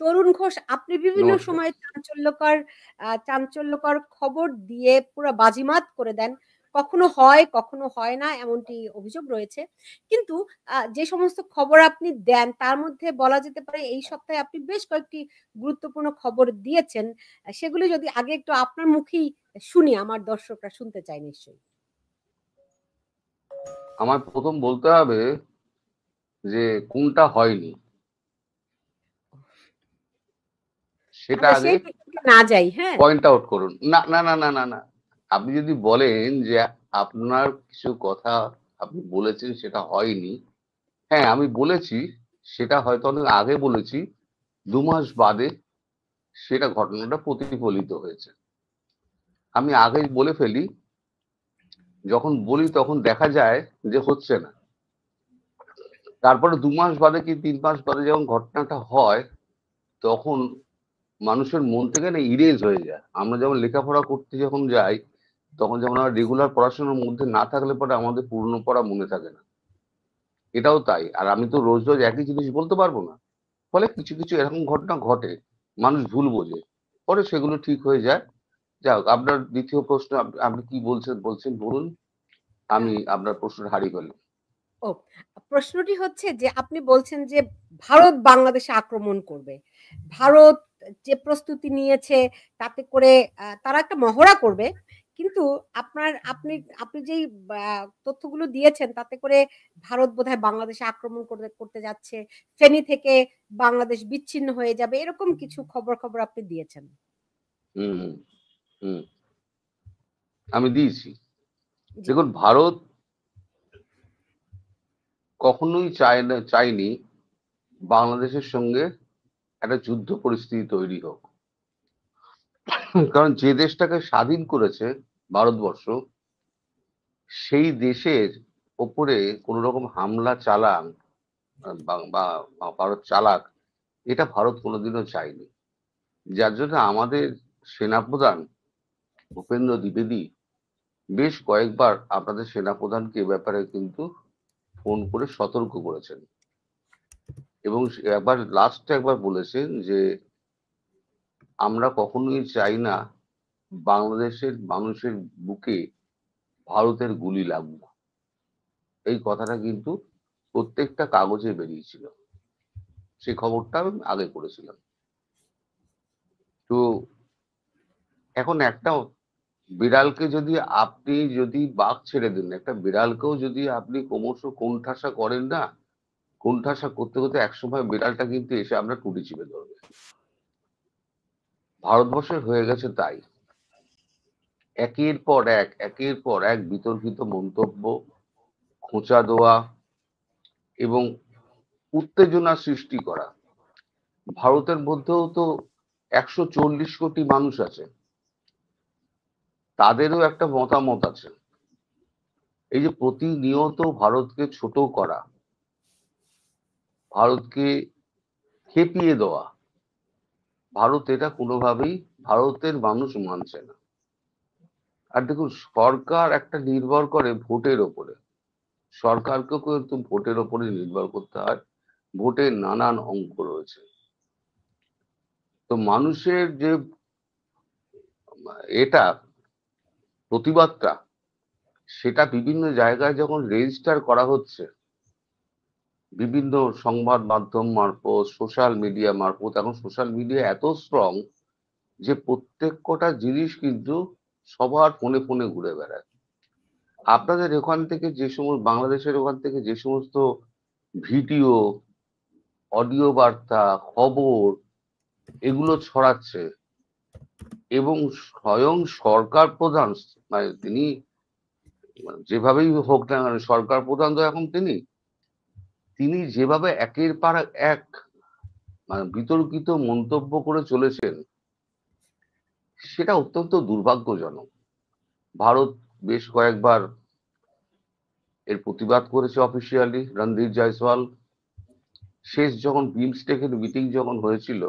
তরুণ ঘোষ, আপনি বিভিন্ন নমস্কার। সময় চাঞ্চল্যকর খবর দিয়ে পুরো বাজিমাত করে দেন। কখনো হয়, কখনো হয় না, এমনটি অভিযোগ রয়েছে। কিন্তু যে সমস্ত খবর আপনি দেন তার মধ্যে বলা যেতে পারে এই সপ্তাহে আপনি বেশ কয়েকটি গুরুত্বপূর্ণ খবর দিয়েছেন। সেগুলো যদি আগে একটু আপনার মুখেই শুনি, আমার দর্শকরা শুনতে চায় নিশ্চয়ই। আমার প্রথম বলতে হবে যে কোনটা হয়নি সেটা আমরা আগে সেই প্রসঙ্গে না যাই, হ্যাঁ? পয়েন্ট আউট করুন। না না না না না না, আপনি যদি বলেন যে আপনার কিছু কথা আপনি বলেছেন সেটা হয়নি, হ্যাঁ আমি বলেছি, সেটা হয়তো অনেক আগে বলেছি, 2 মাস বাদে সেটা ঘটনাটা প্রতিফলিত হয়েছে। আমি আগেই বলে ফেলি, যখন বলি তখন দেখা যায় যে হচ্ছে না, তারপরে 2 মাস বাদে কি 3 মাস বাদে যখন ঘটনাটা হয় তখন মানুষের মন থেকে না ইরেজ হয়ে যায়। আমরা যেমন লেখাপড়া করতে যখন যাই তখন যেমন আমরা রেগুলার পড়াশোনার মধ্যে না থাকলে পরে আমাদের পুরনো পড়া মনে থাকে না, এটাও তাই। আর আমি তো রোজ রোজ একই জিনিস বলতে পারবো না, ফলে কিছু কিছু এরকম ঘটনা ঘটে, মানুষ ভুল বোঝে, পরে সেগুলো ঠিক হয়ে যায়। যাই হোক, আপনার দ্বিতীয় প্রশ্ন আপনি কি বলছেন বলুন, আমি আপনার প্রশ্নটা হারিয়ে ফেলি। ও, প্রশ্নটি হচ্ছে যে আপনি বলছেন যে ভারত বাংলাদেশে আক্রমণ করবে। ভারত যে প্রস্তুতি নিয়েছে তাতে করে তারা একটা মহড়া করবে। কিন্তু আপনি আপনি যেই তথ্যগুলো দিয়েছেন তাতে করে ভারত বোধহয় বাংলাদেশে আক্রমণ করতে যাচ্ছে। ফেনী থেকে বাংলাদেশ বিচ্ছিন্ন হয়ে যাবে। এরকম কিছু খবর আপনি দিয়েছেন। হুম হুম হুম, আমি দিয়েছি। জি। দেখুন, ভারত কখনোই চায়নি বাংলাদেশের সঙ্গে একটা যুদ্ধ পরিস্থিতি তৈরি হোক। কারণ যে দেশটাকে স্বাধীন করেছে ভারতবর্ষ, সেই দেশের ওপরে কোন রকম হামলা চালান বা ভারত চালাক, এটা ভারত কোনোদিনও চায়নি। যার জন্য আমাদের সেনাপ্রধান ভূপেন্দ্র দ্বিবেদী বেশ কয়েকবার আপনাদের সেনাপ্রধানকে এ ব্যাপারে কিন্তু ফোন করে সতর্ক করেছেন, এবং একবার লাস্টে একবার বলেছেন যে আমরা কখনোই চাই না বাংলাদেশের মানুষের বুকে ভারতের গুলি লাগুক। এই কথাটা কিন্তু প্রত্যেকটা কাগজে বেরিয়েছিল, সেই খবরটা আমি আগে করেছিলাম। তো এখন একটা বিড়ালকে যদি বাঘ ছেড়ে দেন, একটা বিড়ালকেও যদি আপনি ক্রমশ কোণঠাসা করেন না, কোণঠাসা করতে করতে একসময় বিড়ালটা কিন্তু এসে আপনার টুটি চিপে ধরবে। ভারতবর্ষের হয়ে গেছে তাই। একের পর এক বিতর্কিত মন্তব্য, খোঁচা দেওয়া এবং উত্তেজনা সৃষ্টি করা। ভারতের মধ্যেও তো 140 কোটি মানুষ আছে, তাদেরও একটা মতামত আছে। এই যে প্রতিনিয়ত ভারতকে ছোট করা, ভারতকে খেপিয়ে দেওয়া, ভারত এটা কোনোভাবেই, ভারতের মানুষ মানছে না। আর দেখুন, সরকার একটা নির্ভর করে ভোটের ওপরে, সরকারকেও কিন্তু ভোটের ওপরে নির্ভর করতে হয়। ভোটের নানান অঙ্ক রয়েছে। তো মানুষের যে এটা প্রতিবাদটা, সেটা বিভিন্ন জায়গায় যখন রেজিস্টার করা হচ্ছে, বিভিন্ন সংবাদ মাধ্যম মারফত, সোশ্যাল মিডিয়া মারফত, এখন সোশ্যাল মিডিয়া এত স্ট্রং যে প্রত্যেক কটা জিনিস কিন্তু সবার ফোনে ফোনে ঘুরে বেড়ায়। আপনাদের ওখান থেকে যে সমস্ত, বাংলাদেশের ওখান থেকে যে সমস্ত ভিডিও, অডিও বার্তা, খবর এগুলো ছড়াচ্ছে, এবং স্বয়ং সরকার প্রধান, মানে তিনি যেভাবেই হোক না কেন সরকার প্রধান তো এখন তিনি যেভাবে একের পর এক মানে বিতর্কিত মন্তব্য করে চলেছেন, সেটা অত্যন্ত দুর্ভাগ্যজনক। ভারত বেশ কয়েকবার এর প্রতিবাদ করেছে অফিসিয়ালি। রণধীর জয়সওয়াল শেষ যখন বিমস্টেকের মিটিং যখন হয়েছিল,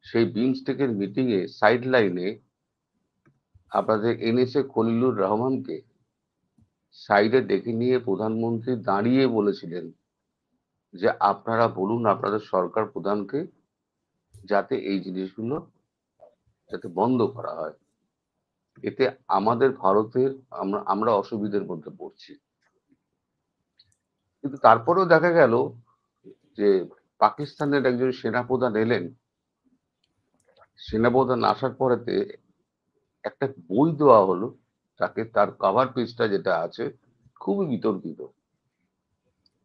সেই বিমস্টেকের মিটিং এ সাইড লাইনে আপনাদের এনএসএ খলিলুর রহমানকে সাইডে ডেকে নিয়ে প্রধানমন্ত্রী দাঁড়িয়ে বলেছিলেন যে আপনারা বলুন আপনাদের সরকার প্রধানকে যাতে এই জিনিসগুলো যাতে বন্ধ করা হয়। এতে আমাদের ভারতের আমরা অসুবিধার মধ্যে পড়ছি। কিন্তু তারপরেও দেখা গেল যে পাকিস্তানের একজন সেনাপ্রধান এলেন, সেনাপ্রধান আসার পরেতে একটা বই দেওয়া হলো তাকে, তার কভার পেজটা যেটা আছে খুবই বিতর্কিত।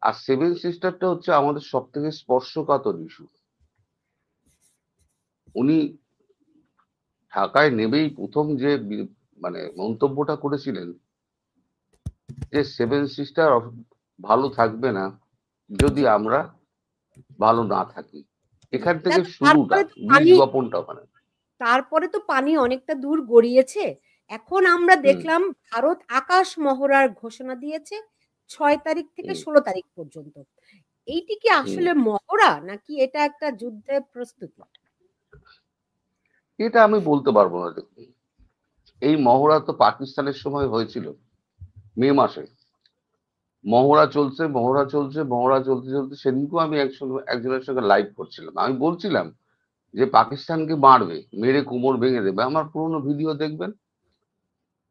আর সেভেন সিস্টারটা হচ্ছে আমাদের সব থেকে স্পর্শকাতর ইস্যু। উনি ঢাকায় নেমেই প্রথম যে মানে মন্তব্যটা করেছিলেন যে সেভেন সিস্টার ভালো থাকবে না যদি আমরা ভালো না থাকি। এখান থেকে দেখো, শুরুটা, বীজ বপনটা ওখানে। তারপরে তো পানি অনেকটা দূর গড়িয়েছে। এখন আমরা দেখলাম ভারত আকাশ মহড়ার ঘোষণা দিয়েছে 6 তারিখ থেকে 16 তারিখ পর্যন্ত। এইটি কি আসলে মহড়া নাকি এটা একটা যুদ্ধের প্রস্তুতি? এটা আমি বলতে পারবো না। দেখুন, এই মহড়া তো পাকিস্তানের সময় হয়েছিল মে মাসে। মহড়া চলছে, মহড়া চলছে, মহড়া চলতে চলতে সেদিনকেও আমি একজনের সঙ্গে লাইভ করছিলাম। আমি বলছিলাম যে পাকিস্তানকে মারবে, মেরে কোমর ভেঙে দেবে। আমার পুরোনো ভিডিও দেখবেন,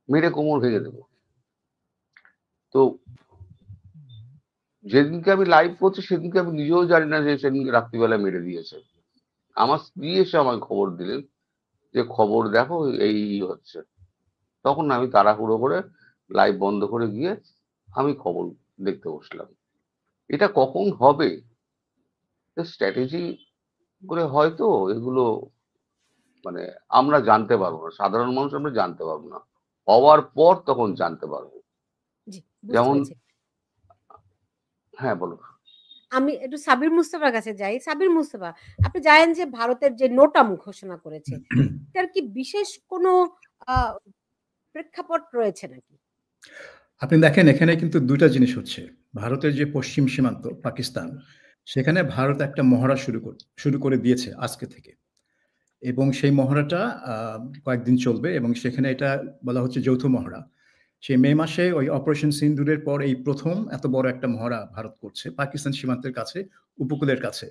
মেরে কোমর ভেঙে দেবো। তো যেদিনকে আমি লাইভ করছি সেদিনকে আমি নিজেও জানি না যে সেদিনকে রাত্রিবেলা মেরে দিয়েছে। আমার স্ত্রী এসে আমায় খবর দিলেন যে খবর দেখো এই হচ্ছে। তখন আমি তাড়াহুড়ো করে লাইভ বন্ধ করে গিয়ে আমি খবর দেখতে বসলাম। এটা কখন হবে স্ট্র্যাটেজি করে হয়তো এগুলো, মানে আমরা জানতে পারবো না, সাধারণ মানুষ আমরা জানতে পারবো না। হওয়ার পর তখন জানতে পারবো। জি, বুঝতে যেমন, পেরেছি। হ্যাঁ বলো। আমি একটু সাবির মুস্তাফার কাছে যাই। সাবির মুস্তাফা, আপনি জানেন যে ভারতের যে নোটাম ঘোষণা করেছে, এটার কি বিশেষ কোনো প্রেক্ষাপট রয়েছে নাকি? আপনি দেখেন এখানে কিন্তু দুইটা জিনিস হচ্ছে। ভারতের যে পশ্চিম সীমান্ত পাকিস্তান, সেখানে ভারত একটা মহড়া শুরু করে দিয়েছে আজকে থেকে, এবং সেই মহড়াটা কয়েকদিন চলবে এবং সেখানে এটা বলা হচ্ছে যৌথ মহড়া। সেই মে মাসে ওই অপারেশন সিন্দুরের পর এই প্রথম এত বড় একটা মহড়া ভারত করছে পাকিস্তান সীমান্তের কাছে, উপকূলের কাছে,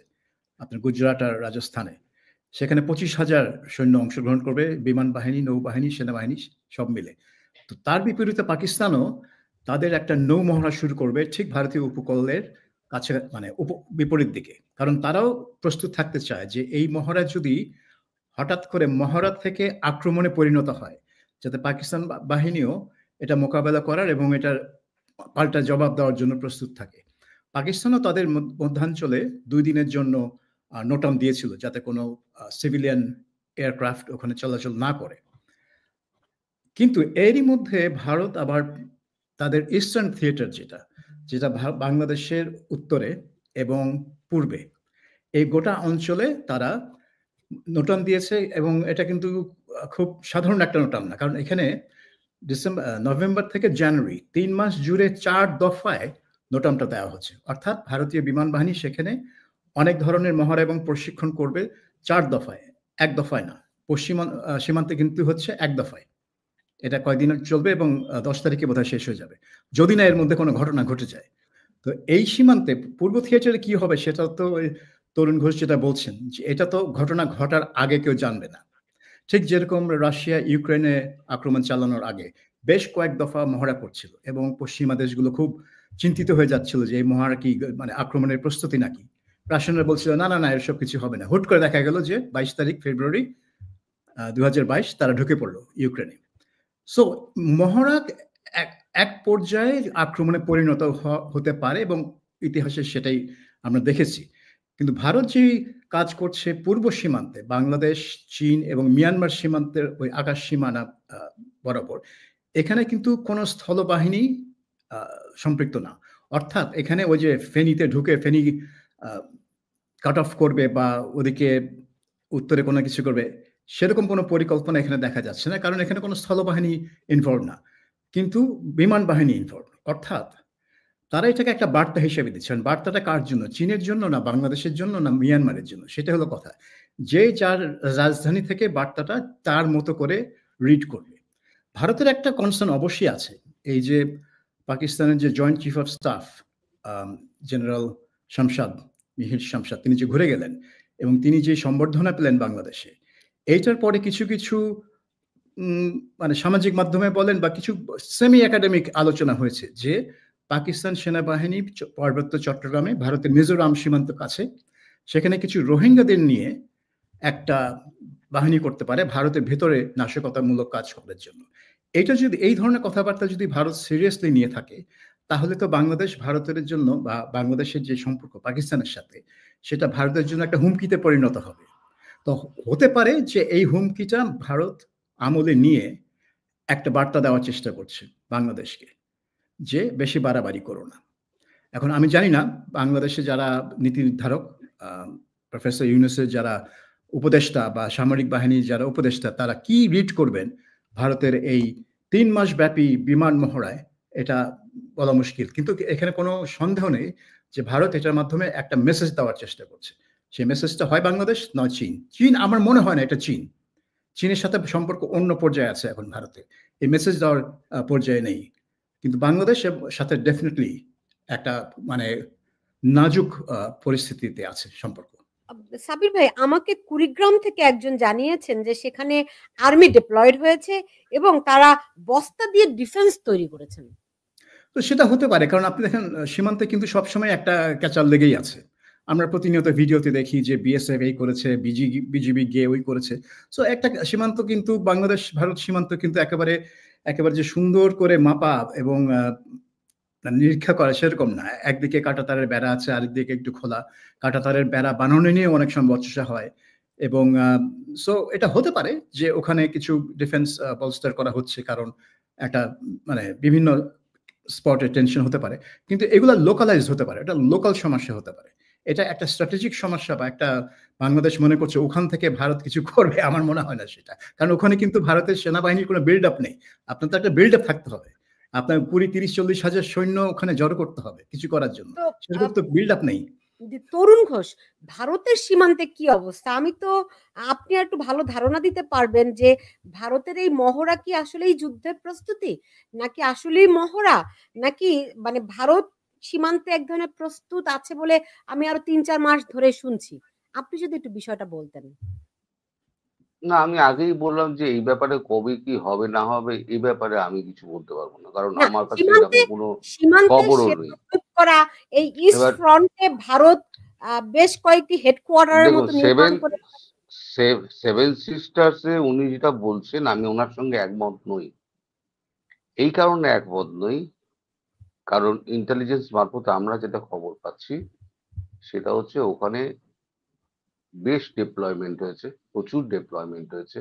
আপনার গুজরাট আর রাজস্থানে। সেখানে 25,000 সৈন্য অংশগ্রহণ করবে, বিমান বাহিনী, নৌবাহিনী, সেনাবাহিনী সব মিলে। তো তার বিপরীতে পাকিস্তানও তাদের একটা নৌ মহড়া শুরু করবে ঠিক ভারতীয় উপকূলের কাছে, মানে বিপরীত দিকে। কারণ তারাও প্রস্তুত থাকতে চায় যে এই মহড়া যদি হঠাৎ করে মহড়া থেকে আক্রমণে পরিণত হয়, যাতে পাকিস্তান বাহিনীও এটা মোকাবেলা করার এবং এটার পাল্টা জবাব দেওয়ার জন্য প্রস্তুত থাকে। পাকিস্তানও তাদের মধ্যাঞ্চলে 2 দিনের জন্য নোটাম দিয়েছিল যাতে কোনো সিভিলিয়ান এয়ারক্রাফট ওখানে চলাচল না করে। কিন্তু এরই মধ্যে ভারত আবার তাদের ইস্টার্ন থিয়েটার, যেটা বাংলাদেশের উত্তরে এবং পূর্বে, এই গোটা অঞ্চলে তারা নোটাম দিয়েছে। এবং এটা কিন্তু খুব সাধারণ একটা নোটাম না, কারণ এখানে নভেম্বর থেকে জানুয়ারি 3 মাস জুড়ে 4 দফায় নোটামটা দেওয়া হচ্ছে। অর্থাৎ ভারতীয় বিমান বাহিনী সেখানে অনেক ধরনের মহড়া এবং প্রশিক্ষণ করবে 4 দফায়, 1 দফায় না। পশ্চিম সীমান্তে কিন্তু হচ্ছে 1 দফায়। এটা কয়েকদিন চলবে এবং 10 তারিখে বোধহয় শেষ হয়ে যাবে, যদি না এর মধ্যে কোনো ঘটনা ঘটে যায়। তো এই সীমান্তে পূর্ব থিয়েটারে কি হবে সেটা তো তরুণ ঘোষ যেটা বলছেন, যে এটা তো ঘটনা ঘটার আগে কেউ জানবে না। ঠিক যেরকম রাশিয়া ইউক্রেনে আক্রমণ চালানোর আগে বেশ কয়েক দফা মহড়া করছিল এবং পশ্চিমা দেশগুলো খুব চিন্তিত হয়ে যাচ্ছিল যে এই মহড়া কি মানে আক্রমণের প্রস্তুতি নাকি। রাশিয়ানরা বলছিল না না না, এসব কিছু হবে না। হুট করে দেখা গেল যে 22 তারিখ ফেব্রুয়ারি 2022 তারা ঢুকে পড়লো ইউক্রেনে। সো মহড়া এক পর্যায়ে আক্রমণে পরিণত হতে পারে এবং ইতিহাসে সেটাই আমরা দেখেছি। কিন্তু ভারত যে কাজ করছে পূর্ব সীমান্তে, বাংলাদেশ, চীন এবং মিয়ানমার সীমান্তের ওই আকাশ সীমানা বরাবর, এখানে কিন্তু কোনো স্থলবাহিনী সম্পৃক্ত না। অর্থাৎ এখানে ওই যে ফেনীতে ঢুকে ফেনী কাট অফ করবে বা ওদিকে উত্তরে কোনো কিছু করবে, সেরকম কোনো পরিকল্পনা এখানে দেখা যাচ্ছে না, কারণ এখানে কোনো স্থলবাহিনী ইনভলভ না, কিন্তু বিমান বাহিনী ইনভলভ। অর্থাৎ তারা এটাকে একটা বার্তা হিসেবে দিচ্ছেন। বার্তাটা কার জন্য? চীনের জন্য না বাংলাদেশের জন্য না মিয়ানমারের জন্য? সেটা হলো কথা। যে যার রাজধানী থেকে বার্তাটা তার মতো করে রিড করবে। ভারতের একটা কনসার্ন অবশ্যই আছে। এই যে পাকিস্তানের যে joint chief of staff general Shamshad, Mihir Shamshad, তিনি যে ঘুরে গেলেন, এবং তিনি যে সম্বর্ধনা পেলেন বাংলাদেশে, এইটার পরে কিছু কিছু মানে সামাজিক মাধ্যমে বলেন বা কিছু সেমি একাডেমিক আলোচনা হয়েছে যে পাকিস্তান সেনাবাহিনী পার্বত্য চট্টগ্রামে ভারতের মিজোরাম সীমান্ত কাছে সেখানে কিছু রোহিঙ্গাদের নিয়ে একটা বাহিনী করতে পারে ভারতের ভেতরে নাশকতামূলক কাজ করার জন্য। এটা যদি এই ধরনের কথাবার্তা যদি ভারত সিরিয়াসলি নিয়ে থাকে, তাহলে তো বাংলাদেশ ভারতের জন্য বা বাংলাদেশের যে সম্পর্ক পাকিস্তানের সাথে, সেটা ভারতের জন্য একটা হুমকিতে পরিণত হবে। তো হতে পারে যে এই হুমকিটা ভারত আমলে নিয়ে একটা বার্তা দেওয়ার চেষ্টা করছে বাংলাদেশকে, যে বেশি বাড়াবাড়ি করো না। এখন আমি জানি না বাংলাদেশে যারা নীতি নির্ধারক, প্রফেসর ইউনূসের যারা উপদেষ্টা বা সামরিক বাহিনীর যারা উপদেষ্টা, তারা কি রিড করবেন ভারতের এই 3 মাস ব্যাপী বিমান মহড়ায়, এটা বলা মুশকিল। কিন্তু এখানে কোনো সন্দেহ নেই যে ভারত এটার মাধ্যমে একটা মেসেজ দেওয়ার চেষ্টা করছে। সেই মেসেজটা হয় বাংলাদেশ নয় চীন। চীন আমার মনে হয় না এটা চীন। চীনের সাথে সম্পর্ক অন্য পর্যায়ে আছে এখন ভারতের, এই মেসেজ দেওয়ার পর্যায়ে নেই। কিন্তু বাংলাদেশের সাথে ডেফিনেটলি একটা মানে নাজুক পরিস্থিতিতে আছে সম্পর্ক। সাবির ভাই, আমাকে কুড়িগ্রাম থেকে একজন জানিয়েছেন যে সেখানে আর্মি ডিপ্লয়েড হয়েছে এবং তারা বস্তা দিয়ে ডিফেন্স তৈরি করেছেন। তো সেটা হতে পারে, কারণ আপনি দেখেন সীমান্তে কিন্তু সবসময় একটা ক্যাচাল লেগেই আছে। আমরা প্রতিনিয়ত ভিডিওতে দেখি যে বিএসএফ এই করেছে, বিজিবি গিয়ে ওই করেছে। সো একটা সীমান্ত কিন্তু বাংলাদেশ ভারত সীমান্ত কিন্তু একেবারে একেবারে যে সুন্দর করে মাপা এবং নিরীক্ষা করা সেরকম না। একদিকে কাঁটাতারের বেড়া আছে, আরেকদিকে একটু খোলা। কাঁটাতারের বেড়া বানানো নিয়ে অনেক সময় বচসা হয় এবং সো এটা হতে পারে যে ওখানে কিছু ডিফেন্স বলস্টার করা হচ্ছে, কারণ একটা মানে বিভিন্ন স্পটে টেনশন হতে পারে। কিন্তু এগুলা লোকালাইজ হতে পারে, এটা লোকাল সমস্যা হতে পারে। এটা একটা স্ট্র্যাটেজিক সমস্যা বা একটা বাংলাদেশ মনে করছে ওখান থেকে ভারত কিছু করবে, আমার মনে হয় না সেটা। কারণ ওখানে কিন্তু ভারতের সেনাবাহিনীর কোনো বিল্ড আপ নেই। আপনার তো একটা বিল্ড আপ থাকতে হবে। আপনার 20-30-40 হাজার সৈন্য ওখানে জড়ো করতে হবে কিছু করার জন্য। তো সেরকম তো বিল্ড আপ নেই। তরুণ ঘোষ, ভারতের সীমান্তে কি অবস্থা? আপনি একটু ভালো ধারণা দিতে পারবেন যে ভারতের এই মহড়া কি আসলেই যুদ্ধের প্রস্তুতি, নাকি আসলেই মহড়া, নাকি মানে ভারত সীমান্তে এক ধরনের প্রস্তুত আছে বলে আমি আরো 3-4 মাস ধরে শুনছি। আপনি যদি একটু বিষয়টা বলতেন। না, আমি আগেই বললাম যে এই ব্যাপারে কবে কি হবে না হবে এই ব্যাপারে আমি কিছু বলতে পারবো না, কারণ না, আমার কাছে সীমান্তে এরকম কোনো সীমান্তে খবরও সেতু নেই। তৈরি করা, এই ইস্ট এবার ফ্রন্টে ভারত বেশ কয়েকটি হেডকোয়ার্টারের দেখুন, মতো নির্মাণ করে। সেভেন সিস্টার্সে উনি যেটা বলছেন আমি ওনার সঙ্গে একমত নই। এই কারণে একমত নই, কারণ ইন্টেলিজেন্স মারফত আমরা যেটা খবর পাচ্ছি সেটা হচ্ছে ওখানে বেশ ডেপ্লয়মেন্ট হয়েছে, প্রচুর ডেপ্লয়মেন্ট হয়েছে।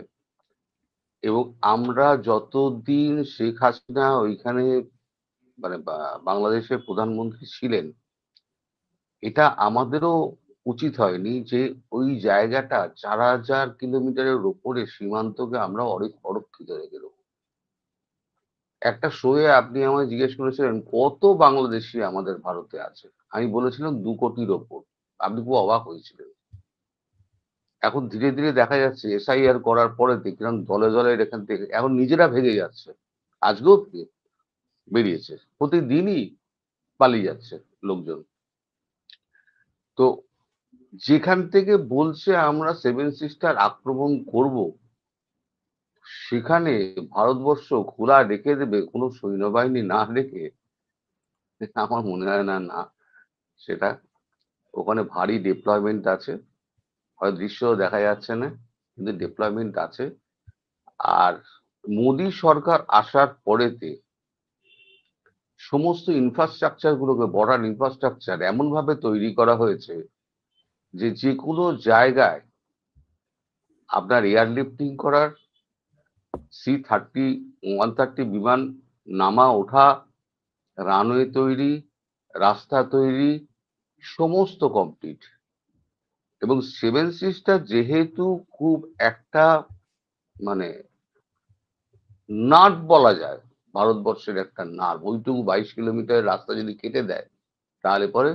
এবং আমরা যতদিন শেখ হাসিনা ওইখানে মানে বাংলাদেশের প্রধানমন্ত্রী ছিলেন, এটা আমাদেরও উচিত হয়নি যে ওই জায়গাটা 4000 কিলোমিটারের ওপরে সীমান্তকে আমরা অরক্ষিত রেখে দেবো। একটা শোয়ে আপনি আমায় জিজ্ঞেস করেছিলেন কত বাংলাদেশি আমাদের ভারতে আছে, আমি বলেছিলাম 2 কোটির ওপর। আপনি খুব অবাক হয়েছিলেন। এখন ধীরে ধীরে দেখা যাচ্ছে এসআইআর করার পরে দেখলাম দলে দলে এখান থেকে এখন নিজেরা ভেগে যাচ্ছে। আজকেও বেরিয়েছে, প্রতিদিনই পালিয়ে যাচ্ছে লোকজন। তো যেখান থেকে বলছে আমরা সেভেন সিস্টার আক্রমণ করব, সেখানে ভারতবর্ষ খোলা রেখে দেবে কোনো সৈন্যবাহিনী না রেখে, আমার মনে হয় না। না, সেটা ওখানে ভারী ডিপ্লয়মেন্ট আছে, হয়তো দৃশ্য দেখা যাচ্ছে না কিন্তু ডিপ্লয়মেন্ট আছে। আর মোদী সরকার আসার পরেতে সমস্ত ইনফ্রাস্ট্রাকচার গুলোকে, বর্ডার ইনফ্রাস্ট্রাকচার এমন ভাবে তৈরি করা হয়েছে যে যে কোনো জায়গায় আপনার এয়ারলিফটিং করার, C-130 বিমান নামা ওঠা, রানওয়ে তৈরি, রাস্তা তৈরি, সমস্ত কমপ্লিট। এবং সেভেন সিস্টার যেহেতু খুব একটা মানে নাট বলা যায়, ভারতবর্ষের একটা নাট, ওইটুকু 22 কিলোমিটারের রাস্তা যদি কেটে দেয় তাহলে পরে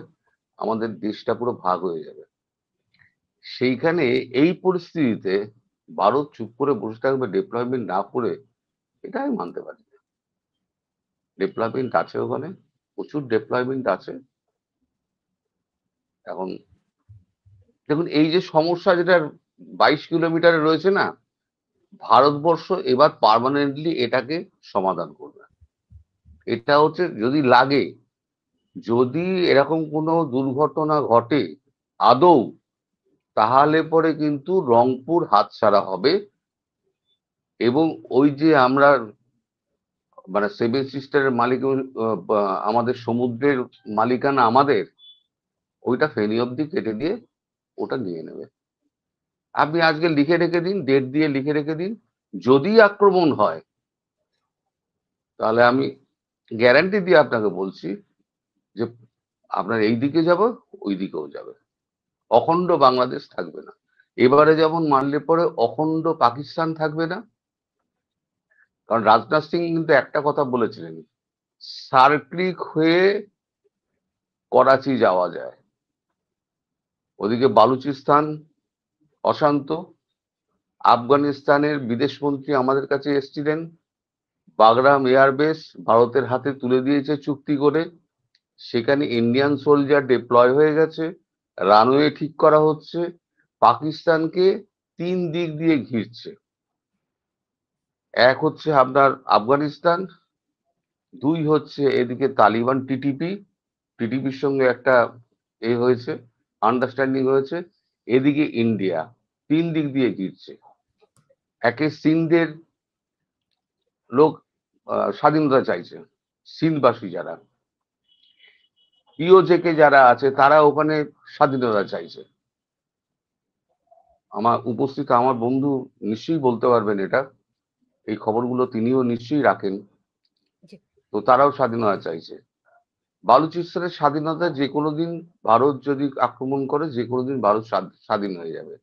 আমাদের দেশটা পুরো ভাগ হয়ে যাবে। সেইখানে এই পরিস্থিতিতে ভারত চুপ করে বসে থাকবে ডিপ্লয়মেন্ট না করে, এটা আমি মানতে পারি না। ডিপ্লয়মেন্ট আছে ওখানে, প্রচুর ডিপ্লয়মেন্ট আছে। এখন দেখুন এই যে সমস্যা যেটা 22 কিলোমিটারে রয়েছে না, ভারতবর্ষ এবার পার্মানেন্টলি এটাকে সমাধান করবে। এটা হচ্ছে যদি লাগে, যদি এরকম কোনো দুর্ঘটনা ঘটে আদৌ, তাহলে পরে কিন্তু রংপুর হাতছাড়া হবে। এবং ওই যে আমরা মানে সেভেন সিস্টারের মালিক, আমাদের সমুদ্রের মালিকানা আমাদের, ওইটা ফেনী অব্দি কেটে দিয়ে ওটা নিয়ে নেবে। আপনি আজকে লিখে রেখে দিন, ডেট দিয়ে লিখে রেখে দিন, যদি আক্রমণ হয় তাহলে আমি গ্যারান্টি দিয়ে আপনাকে বলছি যে আপনার এই দিকে যাবে, ওই দিকেও যাবে, অখণ্ড বাংলাদেশ থাকবে না। এবারে যেমন মানলে পরে অখণ্ড পাকিস্তান থাকবে না। কারণ রাজনাথ সিং কিন্তু একটা কথা বলেছিলেন, সার্ক্রিক হয়ে করাচি যাওয়া যায়, ওদিকে বালুচিস্তান অশান্ত। আফগানিস্তানের বিদেশমন্ত্রী আমাদের কাছে এসেছিলেন, বাগরাম এয়ারবেস ভারতের হাতে তুলে দিয়েছে চুক্তি করে, সেখানে ইন্ডিয়ান সোলজার ডিপ্লয় হয়ে গেছে, রানওয়ে ঠিক করা হচ্ছে, পাকিস্তানকে 3 দিক দিয়ে ঘিরছে। এক হচ্ছে আপনার আফগানিস্তান, 2 হচ্ছে এদিকে তালিবান টিটিপির সঙ্গে একটা হয়েছে, আন্ডারস্ট্যান্ডিং হয়েছে, এদিকে ইন্ডিয়া, 3 দিক দিয়ে ঘিরছে। একে সিন্ধের লোক স্বাধীনতা চাইছে, সিন্ধবাসী যারা, পিওজেকে যারা আছে তারা ওখানে স্বাধীনতা চাইছে। আমার উপস্থিত আমার বন্ধু নিশ্চয়ই বলতে পারবেন এটা, এই খবরগুলো তিনিও নিশ্চয়ই রাখেন। তো তারাও স্বাধীনতা চাইছে। বালুচিস্তানের স্বাধীনতা যে কোনো দিন ভারত যদি আক্রমণ করে, যে কোনো দিন ভারত স্বাধীন হয়ে যাবে।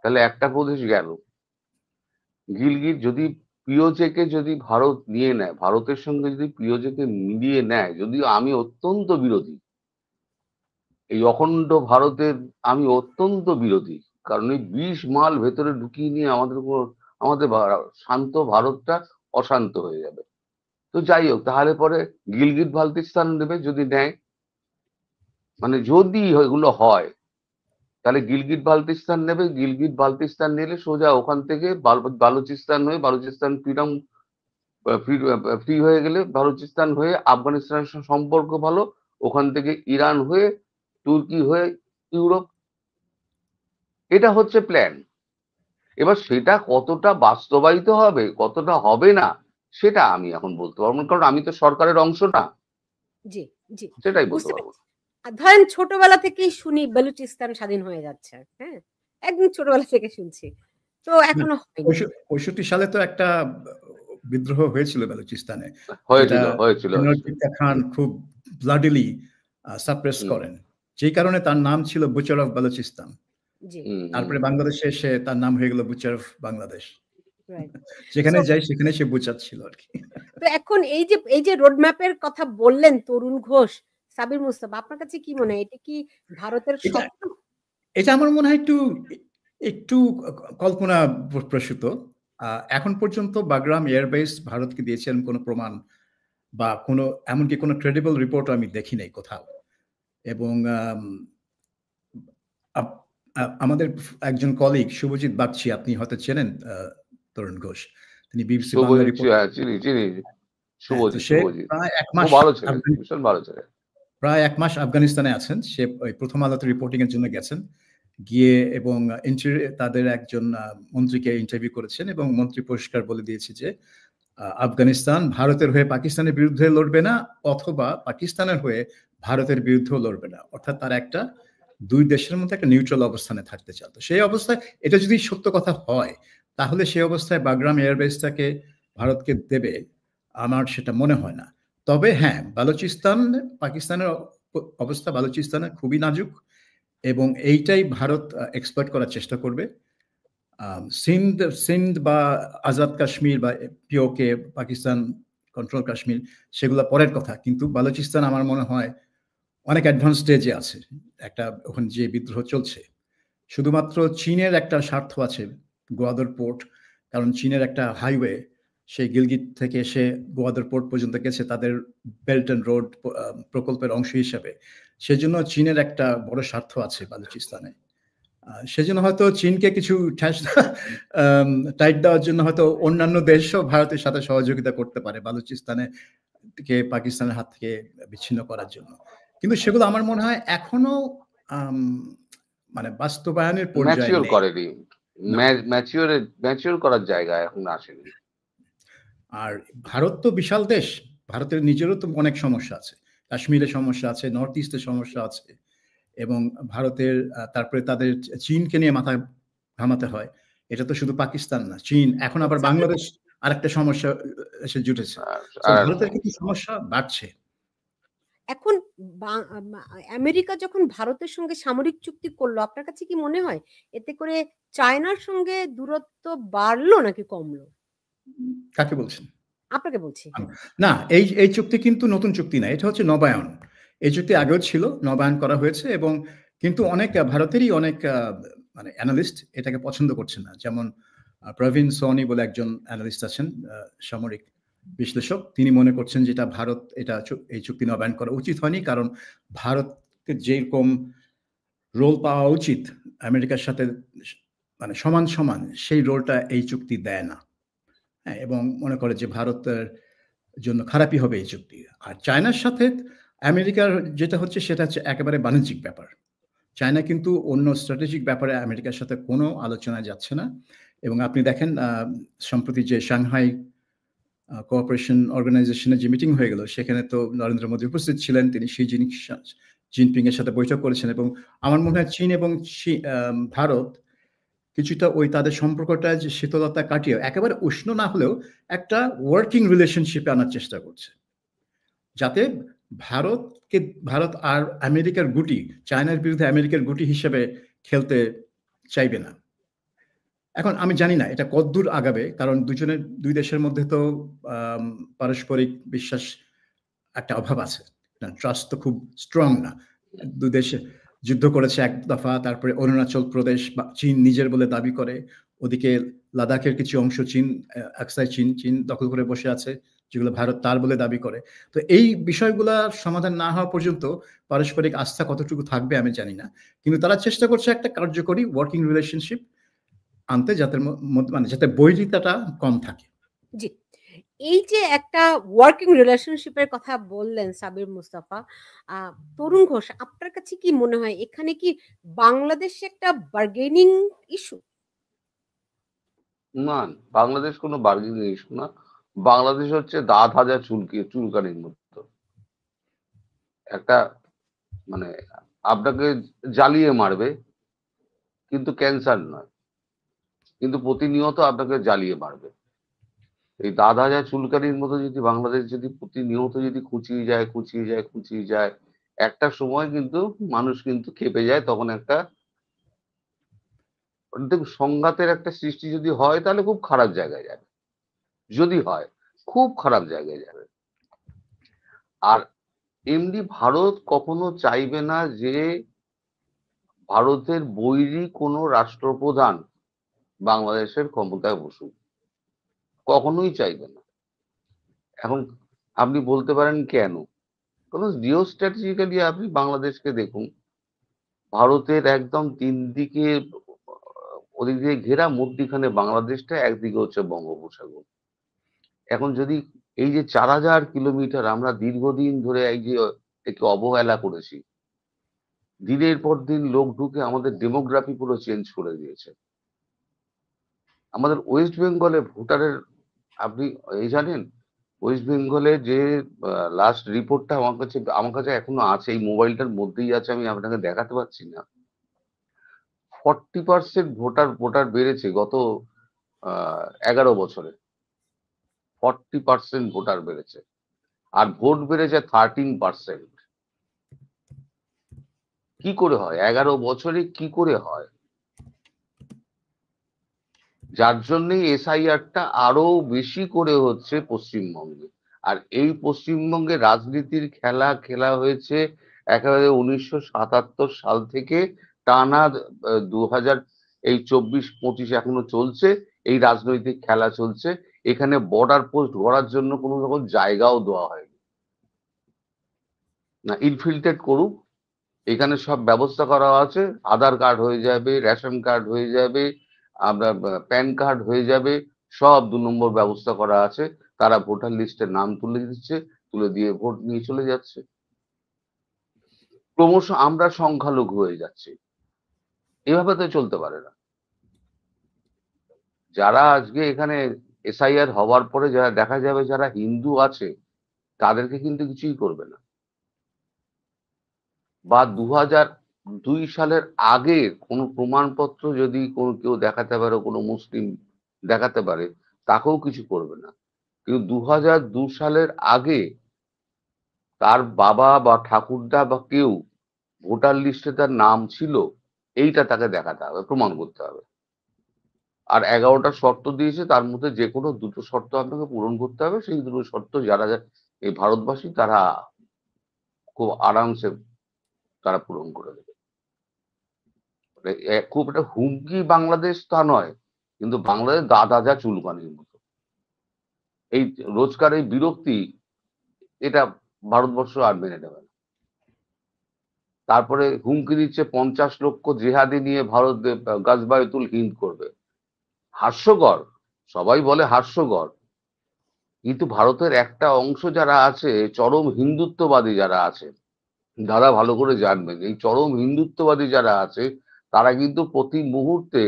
তাহলে একটা প্রদেশ গেল। গিলগিট যদি পিওজেকে যদি ভারত নিয়ে নেয়, ভারতের সঙ্গে যদি পিওজেকে মিলিয়ে নেয়, যদিও আমি অত্যন্ত বিরোধী, এই অখণ্ড ভারতের আমি অত্যন্ত বিরোধী। কারণ এই 20 মাইল ভেতরে ঢুকিয়ে নিয়ে আমাদের শান্ত ভারতটা অশান্ত হয়ে যাবে। তো যাই হোক, তাহলে পরে গিলগিট বালতিস্তান দেবে যদি নেয়, মানে যদি এগুলো হয় তাহলে গিলগিট বালতিস্তান নেবে। গিলগিট বালতিস্তান নিলে সোজা ওখান থেকে বালুচিস্তান হয়ে, বালুচিস্তান ফ্রি হয়ে গেলে বালুচিস্তান হয়ে আফগানিস্তানের সঙ্গে সম্পর্ক ভালো, ওখান থেকে ইরান হয়ে, তুর্কি হয়ে ইউরোপ। এটা হচ্ছে প্ল্যান। এবার সেটা কতটা বাস্তবায়িত হবে, কতটা হবে না, সেটা আমি এখন বলতে পারবো না, কারণ আমি তো সরকারের অংশ না। জি জি, সেটাই বলতে বুঝতে পারবো না। পেরেছি। ধরেন ছোটবেলা থেকেই শুনি বেলুচিস্তান স্বাধীন হয়ে যাচ্ছে, হ্যাঁ, একদম ছোটবেলা থেকে শুনছি, তো এখনো হয়নি। 65 সালে তো একটা বিদ্রোহ হয়েছিল বেলুচিস্তানে, যেটা হয়েছিল জেনারেল তিক্তা খান খুব ব্লাডিলি সাপ্রেস করেন, যেই কারণে তার নাম ছিল বুচার অফ বালুচিস্তান। জি, তারপরে বাংলাদেশে এসে তার নাম হয়ে গেল বুচার অফ বাংলাদেশ। রাইট। যেখানে যাই সেখানে সে বুচার ছিল আর কি। তো এখন এই যে রোড ম্যাপের কথা বললেন তরুণ ঘোষ, সাবির মুস্তাফা, আপনার কাছে কি মনে হয় এটা কি ভারতের স্বপ্ন? এটা আমার মনে হয় একটু কল্পনা প্রসূত। এখন পর্যন্ত বাগরাম এয়ারবেস ভারতকে দিয়েছেন কোনো প্রমাণ বা কোনো এমনকি কোনো ক্রেডিবল রিপোর্ট আমি দেখি নাই কোথাও। এবং আমাদের একজন কলিগ শুভজিৎ বাগচি, আপনি হয়তো চেনেন তরুণ ঘোষ, তিনি বিবিসি বাংলা রিপোর্ট, প্রায় 1 মাস আফগানিস্তানে আছেন। সে প্রথম আলোতে রিপোর্টিং এর জন্য গেছেন, গিয়ে এবং তাদের একজন মন্ত্রীকে ইন্টারভিউ করেছেন এবং মন্ত্রী পরিষ্কার বলে দিয়েছে যে আফগানিস্তান ভারতের হয়ে পাকিস্তানের বিরুদ্ধে লড়বে না, অথবা পাকিস্তানের হয়ে ভারতের বিরুদ্ধেও লড়বে না। অর্থাৎ তার একটা 2 দেশের মধ্যে একটা নিউট্রাল অবস্থানে থাকতে চায়। তো সেই অবস্থায় এটা যদি সত্য কথা হয়, তাহলে সেই অবস্থায় বাগরাম এয়ারবেসটাকে ভারতকে দেবে আমার সেটা মনে হয় না। তবে হ্যাঁ, বালুচিস্তান, পাকিস্তানের অবস্থা বালুচিস্তানে খুবই নাজুক এবং এইটাই ভারত এক্সপ্লয়েট করার চেষ্টা করবে। সিন্ধ বা আজাদ কাশ্মীর বা পিওকে, পাকিস্তান কন্ট্রোল কাশ্মীর, সেগুলো পরের কথা, কিন্তু বালুচিস্তান আমার মনে হয় অনেক অ্যাডভান্স স্টেজে আছে। একটা ওখানে যে বিদ্রোহ চলছে, শুধুমাত্র চীনের একটা স্বার্থ আছে গোয়াদর পোর্ট, কারণ চীনের একটা হাইওয়ে সেই গিলগিট থেকে সে গোয়াদর পোর্ট পর্যন্ত গেছে তাদের বেল্ট অ্যান্ড রোড প্রকল্পের অংশ হিসাবে। সেজন্য চীনের একটা বড় স্বার্থ আছে বালুচিস্তানে। সেজন্য হয়তো চীনকে কিছু ঠেস টাইট দেওয়ার জন্য হয়তো অন্যান্য দেশও ভারতের সাথে সহযোগিতা করতে পারে বালুচিস্তানে থেকে পাকিস্তানের হাত থেকে বিচ্ছিন্ন করার জন্য। কিন্তু সেগুলো আমার মনে হয় এখনো মানে বাস্তবায়নের পর্যায়ে ম্যাচিওর নেই। করেনি, না। ম্যাচিওর করার জায়গায় এখন আসেনি। আর ভারত তো বিশাল দেশ, ভারতের নিজেরও তো অনেক সমস্যা আছে, কাশ্মীরে সমস্যা আছে, নর্থ ইস্টে সমস্যা আছে, এবং ভারতের তারপরে তাদের চীনকে নিয়ে মাথা ঘামাতে হয়। এটা তো শুধু পাকিস্তান না, চীন, এখন আবার বাংলাদেশ আরেকটা সমস্যা এসে জুটেছে। আর ভারতের কিন্তু সমস্যা বাড়ছে। এখন আমেরিকা যখন ভারতের সঙ্গে সামরিক চুক্তি করলো, আপনার কাছে কি মনে হয় এতে করে চায়নার সঙ্গে দূরত্ব বাড়লো নাকি কমলো? কাকে বলছেন? আপনাকে বলছি। না, এই চুক্তি কিন্তু নতুন চুক্তি না, এটা হচ্ছে নবায়ন। এই চুক্তি আগেও ছিল, নবায়ন করা হয়েছে, এবং কিন্তু অনেক ভারতেরই অনেক মানে অ্যানালিস্ট এটাকে পছন্দ করছে না। যেমন প্রবীণ সোনি বলে একজন অ্যানালিস্ট আছেন, সামরিক বিশ্লেষক, তিনি মনে করছেন যে ভারত এই চুক্তি নবায়ন করা উচিত হয়নি, কারণ ভারতকে যেরকম রোল পাওয়া উচিত আমেরিকার সাথে মানে সমান সমান, সেই রোলটা এই চুক্তি দেয় না। হ্যাঁ, এবং মনে করে যে ভারতের জন্য খারাপই হবে এই চুক্তি। আর চায়নার সাথে আমেরিকার যেটা হচ্ছে সেটা হচ্ছে একেবারে বাণিজ্যিক ব্যাপার। চায়না কিন্তু অন্য স্ট্র্যাটেজিক ব্যাপারে আমেরিকার সাথে কোনো আলোচনায় যাচ্ছে না। এবং আপনি দেখেন সম্প্রতি যে সাংহাই কোঅপারেশন অর্গানাইজেশনের যে মিটিং হয়ে গেল, সেখানে তো নরেন্দ্র মোদী উপস্থিত ছিলেন, তিনি শি জিনপিং এর সাথে বৈঠক করেছেন, এবং আমার মনে হয় চীন এবং ভারত কিছুটা ওই তাদের সম্পর্কটা যে শীতলতা কাটিয়ে একেবারে উষ্ণ না হলেও একটা ওয়ার্কিং রিলেশনশিপে আনার চেষ্টা করছে, যাতে ভারত আর আমেরিকার গুটি, চায়নার বিরুদ্ধে আমেরিকার গুটি হিসেবে খেলতে চাইবে না। এখন আমি জানি না এটা কতদূর আগাবে, কারণ দুই দেশের মধ্যে তো পারস্পরিক বিশ্বাস একটা অভাব আছে, ট্রাস্ট তো খুব স্ট্রং না। দুই দেশে যুদ্ধ করেছে এক দফা, তারপরে অরুণাচল প্রদেশ চীন নিজের বলে দাবি করে, ওদিকে লাদাখের কিছু অংশ আকসাই চীন দখল করে বসে আছে, যেগুলো ভারত তার বলে দাবি করে। তো এই বিষয়গুলা সমাধান না হওয়া পর্যন্ত পারস্পরিক আস্থা কতটুকু থাকবে আমি জানি না, কিন্তু তারা চেষ্টা করছে একটা কার্যকরী ওয়ার্কিং রিলেশনশিপ আনতে, যাতে বৈরিতাটা কম থাকে। জি। এই যে একটা ওয়ার্কিং রিলেশনশিপের কথা বললেন সাবির মুস্তাফা, তরুণ ঘোষ, আপনার কাছে কি মনে হয় এখানে কি বাংলাদেশ একটা বার্গেনিং ইস্যু? না, বাংলাদেশ কোনো বার্গেনিং ইস্যু না। বাংলাদেশ হচ্ছে দাঁত হাজার চুলকানির মতো একটা, মানে আপনাকে জ্বালিয়ে মারবে, কিন্তু ক্যান্সার নয়, কিন্তু প্রতিনিয়ত আপনাকে জ্বালিয়ে মারবে। এই দাঁত হাজার চুলকানির মতো যদি বাংলাদেশ যদি প্রতিনিয়ত যদি খুঁচিয়ে যায়, একটা সময় কিন্তু মানুষ কিন্তু খেপে যায়, তখন একটা সংঘাতের একটা সৃষ্টি যদি হয়, তাহলে খুব খারাপ জায়গায় যাবে। যদি হয়, খুব খারাপ জায়গায় যাবে। আর এমনি ভারত কখনো চাইবে না যে ভারতের বৈরী কোনো রাষ্ট্রপ্রধান বাংলাদেশের ক্ষমতায় বসুক, কখনোই চাইবে না। এখন আপনি বলতে পারেন কেন? কারণ জিও স্ট্র্যাটেজিক্যালি আপনি বাংলাদেশকে দেখুন, ভারতের একদম তিন দিকে ওদিক দিয়ে ঘেরা, মধ্যিখানে বাংলাদেশটা, একদিকে হচ্ছে বঙ্গোপসাগর। এখন যদি এই যে 4000 কিলোমিটার আমরা দীর্ঘদিন ধরে এই যে একে অবহেলা করেছি, দিনের পর দিন লোক ঢুকে আমাদের ডেমোগ্রাফি পুরো চেঞ্জ করে দিয়েছে। আমাদের ওয়েস্ট বেঙ্গলে ভোটারের, আপনি এই জানেন, ওয়েস্ট বেঙ্গলে যে লাস্ট রিপোর্টটা আমার কাছে এখনো আছে, এই মোবাইলটার মধ্যেই আছে, আমি আপনাকে দেখাতে পারছি না। 40% ভোটার বেড়েছে গত 11 বছরে। 40% ভোটার বেড়েছে, আর ভোট বেড়েছে 13%। কি করে হয় 11 বছরে, কি করে হয়? যার জন্যই এসআইআরটা আরো বেশি করে হচ্ছে পশ্চিমবঙ্গে। আর এই পশ্চিমবঙ্গে রাজনীতির খেলা হয়েছে একেবারে 1977 সাল থেকে টানা 2000, এই 24-25 এখনো চলছে, এই রাজনৈতিক খেলা চলছে। এখানে বর্ডার পোস্ট গড়ার জন্য কোনো রকম জায়গাও দেওয়া হয়নি। না ইনফিল্ট্রেট করুক, এখানে সব ব্যবস্থা করা আছে, আধার কার্ড হয়ে যাবে, রেশন কার্ড হয়ে যাবে, আপনার প্যান কার্ড হয়ে যাবে, সব 2 নম্বর ব্যবস্থা করা আছে। তারা ভোটার লিস্টে নাম তুলে দিচ্ছে, তুলে দিয়ে ভোট নিয়ে চলে যাচ্ছে। ক্রমশ আমরা সংখ্যালঘু হয়ে যাচ্ছি। এভাবে তো চলতে পারে না। যারা আজকে এখানে এসআইআর হওয়ার পরে যারা দেখা যাবে যারা হিন্দু আছে, তাদেরকে কিন্তু কিছুই করবে না। বা 2002 সালের আগের কোনো প্রমাণপত্র যদি কেউ দেখাতে পারে, কোনো মুসলিম দেখাতে পারে, তাকেও কিছু করবে না। কিন্তু 2002 সালের আগে তার বাবা বা ঠাকুরদা বা কেউ ভোটার লিস্টে তার নাম ছিল, এইটা তাকে দেখাতে হবে, প্রমাণ করতে হবে। আর 11টা শর্ত দিয়েছে, তার মধ্যে যে কোনো 2টো শর্ত আপনাকে পূরণ করতে হবে। সেই 2টো শর্ত যারা এই ভারতবাসী তারা খুব আরামসে তারা পূরণ করে দেবে। খুব একটা হুমকি বাংলাদেশ তা নয়, কিন্তু বাংলাদেশ দাদা যা চুলকানির মতো। এই রোজকার এই বিরক্তি, এটা ভারতবর্ষ আর মেনে নেবে না। তারপরে হুমকি দিচ্ছে 50 লক্ষ জেহাদি নিয়ে ভারত গাজবায়তুল হিন্দ করবে। হাস্যকর, সবাই বলে হাস্যকর, কিন্তু ভারতের একটা অংশ যারা আছে, চরম হিন্দুত্ববাদী যারা আছে, দাদা ভালো করে জানবেন, এই চরম হিন্দুত্ববাদী যারা আছে তারা কিন্তু প্রতি মুহূর্তে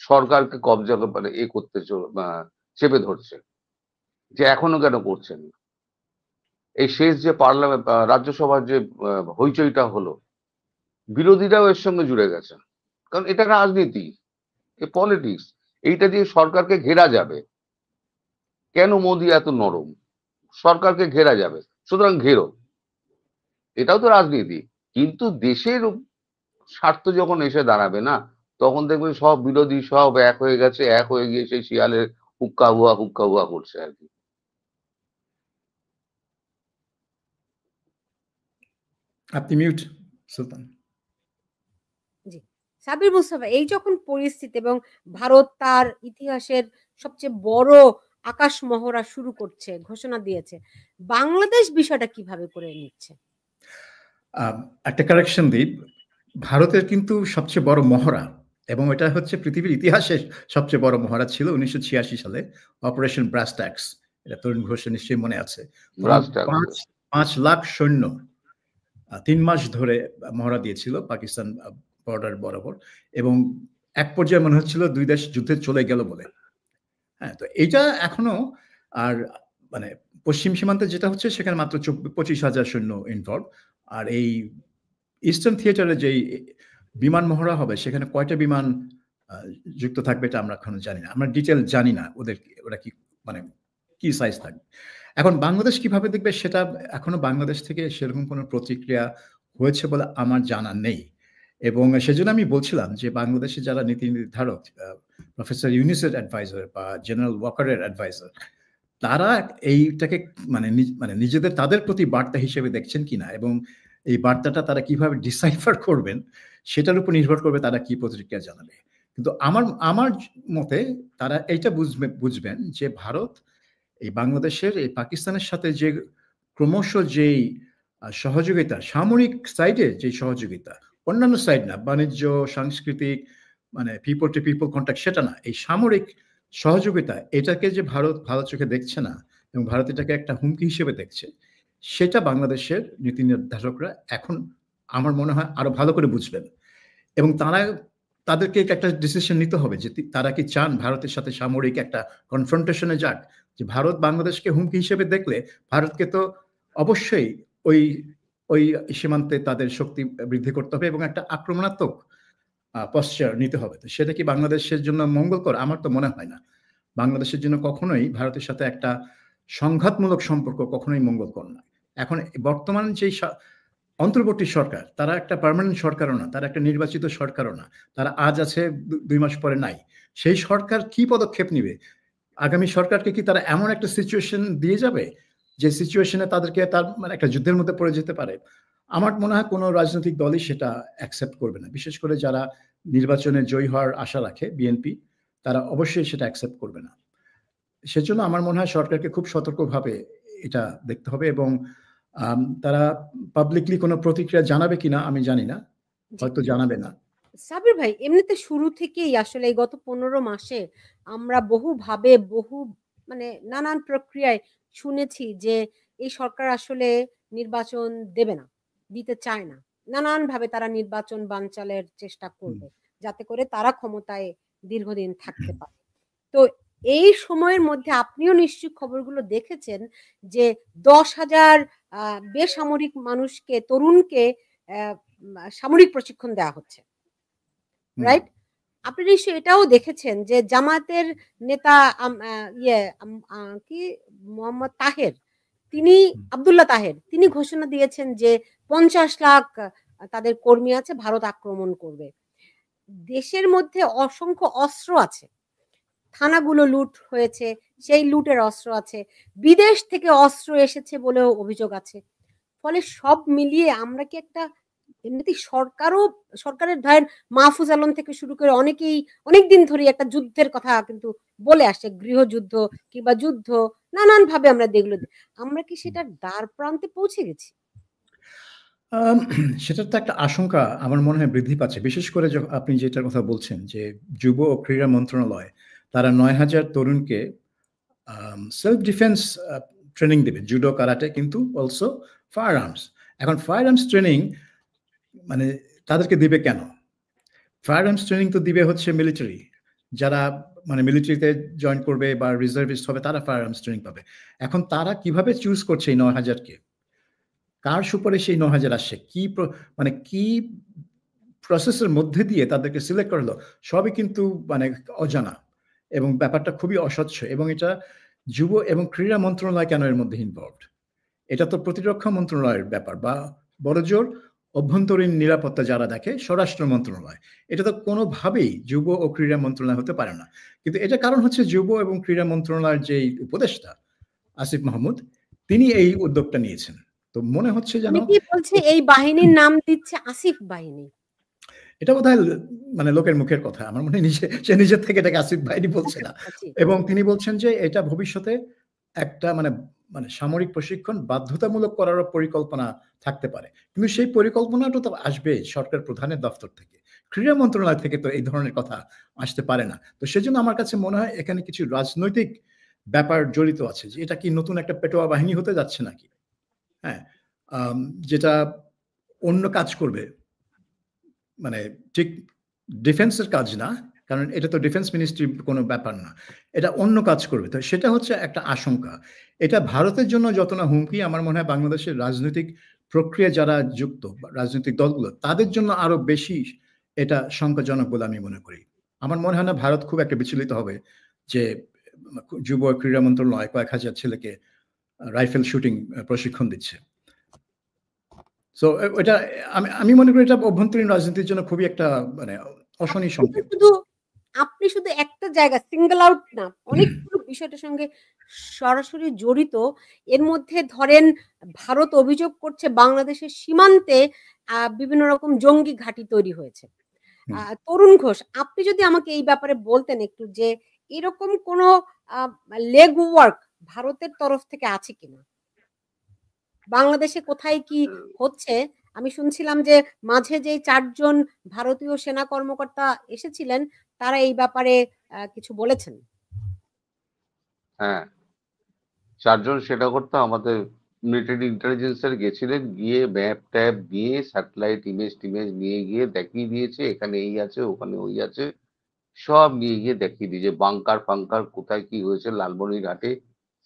সরকারকে কবজা মানে করতে চেপে ধরছে, যে এখনো কেন করছেন না। এই শেষ যে পার্লামেন্ট রাজ্যসভার যে হইচইটা হলো, বিরোধীরাও এর সঙ্গে জুড়ে গেছে, কারণ এটা রাজনীতি, এ পলিটিক্স। এইটা দিয়ে সরকারকে ঘেরা যাবে। কেন মোদি এত নরম? সরকারকে ঘেরা যাবে, সুতরাং ঘেরো, এটাও তো রাজনীতি। কিন্তু দেশের স্বার্থ যখন এসে দাঁড়াবে না, তখন দেখবেন সব বিরোধী সব এক হয়ে গেছে, এক হয়ে গিয়ে সেই শিয়ালের হুক্কা হুয়া করছে আর কি। আপনি মিউট সুলতান। জি, সাবির মুস্তাফা, এই যখন পরিস্থিতি এবং ভারত তার ইতিহাসের সবচেয়ে বড় আকাশ মহড়া শুরু করছে, ঘোষণা দিয়েছে, বাংলাদেশ বিষয়টা কিভাবে করে নিচ্ছে? একটা কারেকশন দিই, ভারতের কিন্তু সবচেয়ে বড় মহড়া, এবং এটা হচ্ছে পৃথিবীর ইতিহাসে সবচেয়ে বড় মহড়া ছিল 1986 সালে, অপারেশন ব্রাস ট্যাক্স। এটা তরুণ ঘোষের নিশ্চয়ই মনে আছে। 5 লাখ সৈন্য 3 মাস ধরে মহড়া দিয়েছিল পাকিস্তান বর্ডার বরাবর, এবং এক পর্যায়ে মনে হচ্ছিল দুই দেশ যুদ্ধে চলে গেল বলে। হ্যাঁ, তো এইটা এখনো, আর মানে পশ্চিম সীমান্তে যেটা হচ্ছে সেখানে মাত্র 25,000 সৈন্য ইনভলভ। আর এই ইস্টার্ন থিয়েটারে যেই বিমান মহড়া হবে, সেখানে কয়টা বিমান যুক্ত থাকবে এটা আমরা এখনো জানি না, আমরা ডিটেল জানি না ওরা কি মানে কি সাইজ থাকবে। এখন বাংলাদেশ কিভাবে দেখবে সেটা এখনো বাংলাদেশ থেকে সেরকম কোনো প্রতিক্রিয়া হয়েছে বলে আমার জানা নেই। এবং সেজন্য আমি বলছিলাম যে বাংলাদেশে যারা নীতি নির্ধারক, প্রফেসর ইউনূসের অ্যাডভাইজার বা জেনারেল ওয়াকারের অ্যাডভাইজার, তারা এইটাকে মানে নিজেদের তাদের প্রতি বার্তা হিসেবে দেখছেন কিনা, এবং এই বার্তাটা তারা কিভাবে ডিসাইফার করবেন সেটার উপর নির্ভর করবে তারা কি প্রতিক্রিয়া জানাবে। কিন্তু আমার মতে তারা এইটা বুঝবেন যে ভারত এই বাংলাদেশের এই পাকিস্তানের সাথে যে ক্রমশ যেই সহযোগিতা, সামরিক সাইডে যে সহযোগিতা, অন্যান্য সাইড না, বাণিজ্য, সাংস্কৃতিক, মানে পিপল টু পিপল কন্ট্যাক্ট, সেটা না, এই সামরিক সহযোগিতা, এটাকে যে ভারত ভালো চোখে দেখছে না এবং ভারত এটাকে একটা হুমকি হিসেবে দেখছে, সেটা বাংলাদেশের নীতি নির্ধারকরা এখন আমার মনে হয় আরো ভালো করে বুঝবেন। এবং তাদেরকে একটা ডিসিশন নিতে হবে যে তারা কি চান ভারতের সাথে সামরিক একটা কনফ্রন্টেশনে যাক। যে ভারত বাংলাদেশকে হুমকি হিসেবে দেখলে ভারতকে তো অবশ্যই ওই ওই সীমান্তে তাদের শক্তি বৃদ্ধি করতে হবে এবং একটা আক্রমণাত্মক পশ্চার নিতে হবে। তো সেটা কি বাংলাদেশের জন্য মঙ্গলকর? আমার তো মনে হয় না। বাংলাদেশের জন্য কখনোই ভারতের সাথে একটা সংঘাতমূলক সম্পর্ক কখনোই মঙ্গলকর নয়। এখন বর্তমান যে অন্তর্বর্তী সরকার, তারা একটা পার্মানেন্ট সরকারও না, তারা একটা নির্বাচিত সরকারও না, তারা আজ আছে 2 মাস পরে নাই। সেই সরকার কি পদক্ষেপ নিবে? আগামী সরকারকে কি তারা এমন একটা সিচুয়েশন দিয়ে যাবে যে সিচুয়েশনে তাদেরকে তার মানে একটা যুদ্ধের মধ্যে পড়ে যেতে পারে? আমার মনে হয় কোনো রাজনৈতিক দলই সেটা অ্যাকসেপ্ট করবে না। বিশেষ করে যারা নির্বাচনে জয়ী হওয়ার আশা রাখে, বিএনপি, তারা অবশ্যই সেটা অ্যাকসেপ্ট করবে না। সেজন্য আমার মনে হয় সরকারকে খুব সতর্কভাবে এটা দেখতে হবে, এবং তারা পাবলিকলি কোনো প্রতিক্রিয়া জানাবে কিনা আমি জানি না। জি। হয়তো জানাবে না। সাবির ভাই, এমনিতে শুরু থেকেই আসলে এই গত ১৫ মাসে আমরা বহুভাবে মানে নানান প্রক্রিয়ায় শুনেছি যে এই সরকার আসলে নির্বাচন দেবে না, দিতে চায় না। নানানভাবে তারা নির্বাচন বানচালের চেষ্টা হুম। করবে, যাতে করে তারা ক্ষমতায় দীর্ঘদিন থাকতে পারে। তো এই সময়ের মধ্যে আপনিও নিশ্চয়ই খবরগুলো দেখেছেন যে ১০,০০০ আ বেসামরিক মানুষকে, তরুণকে সামরিক প্রশিক্ষণ দেয়া হচ্ছে। হুম। রাইট? আপনি নিশ্চয়ই এটাও দেখেছেন যে জামায়াতের নেতা আম আ ইয়ে আম আ কি মোহাম্মদ তাহের, তিনি হুম। আব্দুল্লাহ তাহের, তিনি ঘোষণা দিয়েছেন যে ৫০ লাখ তাদের কর্মী আছে, ভারত আক্রমণ করবে। দেশের মধ্যে অসংখ্য অস্ত্র আছে। থানাগুলো লুট হয়েছে, সেই লুটের অস্ত্র আছে। বিদেশ থেকে অস্ত্র এসেছে বলেও অভিযোগ আছে। ফলে সব মিলিয়ে আমরা কি একটা এমনিতেই সরকারের ধরেন মাহফুজ আলম থেকে শুরু করে অনেকেই অনেকদিন ধরেই একটা যুদ্ধের কথা কিন্তু বলে আসছে। গৃহযুদ্ধ কিংবা যুদ্ধ নানানভাবে আমরা যেগুলো আমরা কি সেটার দ্বার প্রান্তে পৌঁছে গেছি? আম সেটার তো একটা আশঙ্কা আমার মনে হয় বৃদ্ধি পাচ্ছে। বিশেষ করে আপনি যেটার কথা বলছেন যে, যুব ও ক্রীড়া মন্ত্রণালয় তারা ৯,০০০ তরুণকে সেলফ ডিফেন্স আ ট্রেনিং দিবে। জুডো, কারাটে কিন্তু অলসো ফায়ার আর্মস। এখন ফায়ার আর্মস ট্রেনিং মানে তাদেরকে দিবে কেন? ফায়ার আর্মস ট্রেনিং তো দিবে হচ্ছে মিলিটারি। যারা মানে মিলিটারিতে জয়েন করবে বা রিজার্ভিস্ট হবে তারা ফায়ার আর্মস ট্রেনিং পাবে। এখন তারা কিভাবে চুজ করছে এই ৯,০০০ কে? কার সুপারিশে এই ৯,০০০ আসছে? মানে কি প্রসেসের মধ্যে দিয়ে তাদেরকে সিলেক্ট করা হলো? সবই কিন্তু মানে অজানা এবং ব্যাপারটা খুবই অস্বচ্ছ এবং এটা যুব এবং ক্রীড়া মন্ত্রণালয় কেন এর মধ্যে ইনভলভড? এটা তো প্রতিরক্ষা মন্ত্রণালয়ের ব্যাপার বা বড়জোর অভ্যন্তরীণ নিরাপত্তা যারা দেখে স্বরাষ্ট্র মন্ত্রণালয়। এটা তো কোনোভাবেই যুব ও ক্রীড়া মন্ত্রণালয় হতে পারে না। কিন্তু এটার কারণ হচ্ছে যুব এবং ক্রীড়া মন্ত্রণালয়ের যেই উপদেষ্টা আসিফ মাহমুদ, তিনি এই উদ্যোগটা নিয়েছেন। তো মনে হচ্ছে যেন অনেকেই বলছে এই বাহিনীর নাম দিচ্ছে আসিফ বাহিনী। এটা বোধহয় মানে লোকের মুখের কথা। আমার মনে হয় সে নিজের থেকে এটাকে আসিফ বাহিনী বলছে না। জি। এবং তিনি বলছেন যে এটা ভবিষ্যতে একটা মানে মানে সামরিক প্রশিক্ষণ বাধ্যতামূলক করারও পরিকল্পনা থাকতে পারে। কিন্তু সেই পরিকল্পনাটা তো আসবে সরকার প্রধানের দফতর থেকে। ক্রীড়া মন্ত্রণালয় থেকে তো এই ধরনের কথা আসতে পারে না। তো সেজন্য আমার কাছে মনে হয় এখানে কিছু রাজনৈতিক ব্যাপার জড়িত আছে যে এটা কি নতুন একটা পেটোয়া বাহিনী হতে যাচ্ছে নাকি? হ্যাঁ? আম যেটা অন্য কাজ করবে। মানে ঠিক ডিফেন্সের কাজ না। কারণ এটা তো ডিফেন্স মিনিস্ট্রির কোনো ব্যাপার না। এটা অন্য কাজ করবে। তো সেটা হচ্ছে একটা আশঙ্কা। এটা ভারতের জন্য যত না হুমকি আমার মনে হয় বাংলাদেশের রাজনৈতিক প্রক্রিয়া যারা যুক্ত বা রাজনৈতিক দলগুলো তাদের জন্য আরো বেশি এটা শঙ্কাজনক বলে আমি মনে করি। আমার মনে হয় না ভারত খুব একটা বিচলিত হবে যে যুব ক্রীড়া মন্ত্রণালয় কয়েক হাজার ছেলেকে রাইফেল শুটিং প্রশিক্ষণ দিচ্ছে। সো ওইটা আমি মনে করি এটা অভ্যন্তরীণ রাজনীতির জন্য খুবই একটা মানে অশনি আপনি তো সংকেত। শুধু আপনি শুধু একটা জায়গা সিঙ্গল আউট না, অনেকগুলো বিষয়টার সঙ্গে সরাসরি জড়িত। এর মধ্যে ধরেন ভারত অভিযোগ করছে বাংলাদেশের সীমান্তে বিভিন্ন রকম জঙ্গি ঘাঁটি তৈরি হয়েছে। হুম। তরুণ ঘোষ, আপনি যদি আমাকে এই ব্যাপারে বলতেন একটু যে এরকম কোনো আ লেগ ওয়ার্ক ভারতের তরফ থেকে আছে কিনা? বাংলাদেশে কোথায় কি হচ্ছে? আমি শুনছিলাম যে মাঝে যেই ৪ জন ভারতীয় সেনা কর্মকর্তা এসেছিলেন, তারা এই ব্যাপারে কিছু বলেছেন। হ্যাঁ, ৪ জন সেটা করতো আমাদের মিলিটারি ইন্টেলিজেন্সের গেছিলেন, গিয়ে ম্যাপ-ট্যাপ দিয়ে স্যাটেলাইট ইমেজ-টিমেজ নিয়ে গিয়ে দেখিয়ে দিয়েছে, এখানে এই আছে, ওখানে ওই আছে। সব নিয়ে গিয়ে দেখিয়ে দিয়েছে। বাংকার-ফাংকার কোথায় কি হয়েছে লালমনিরহাটে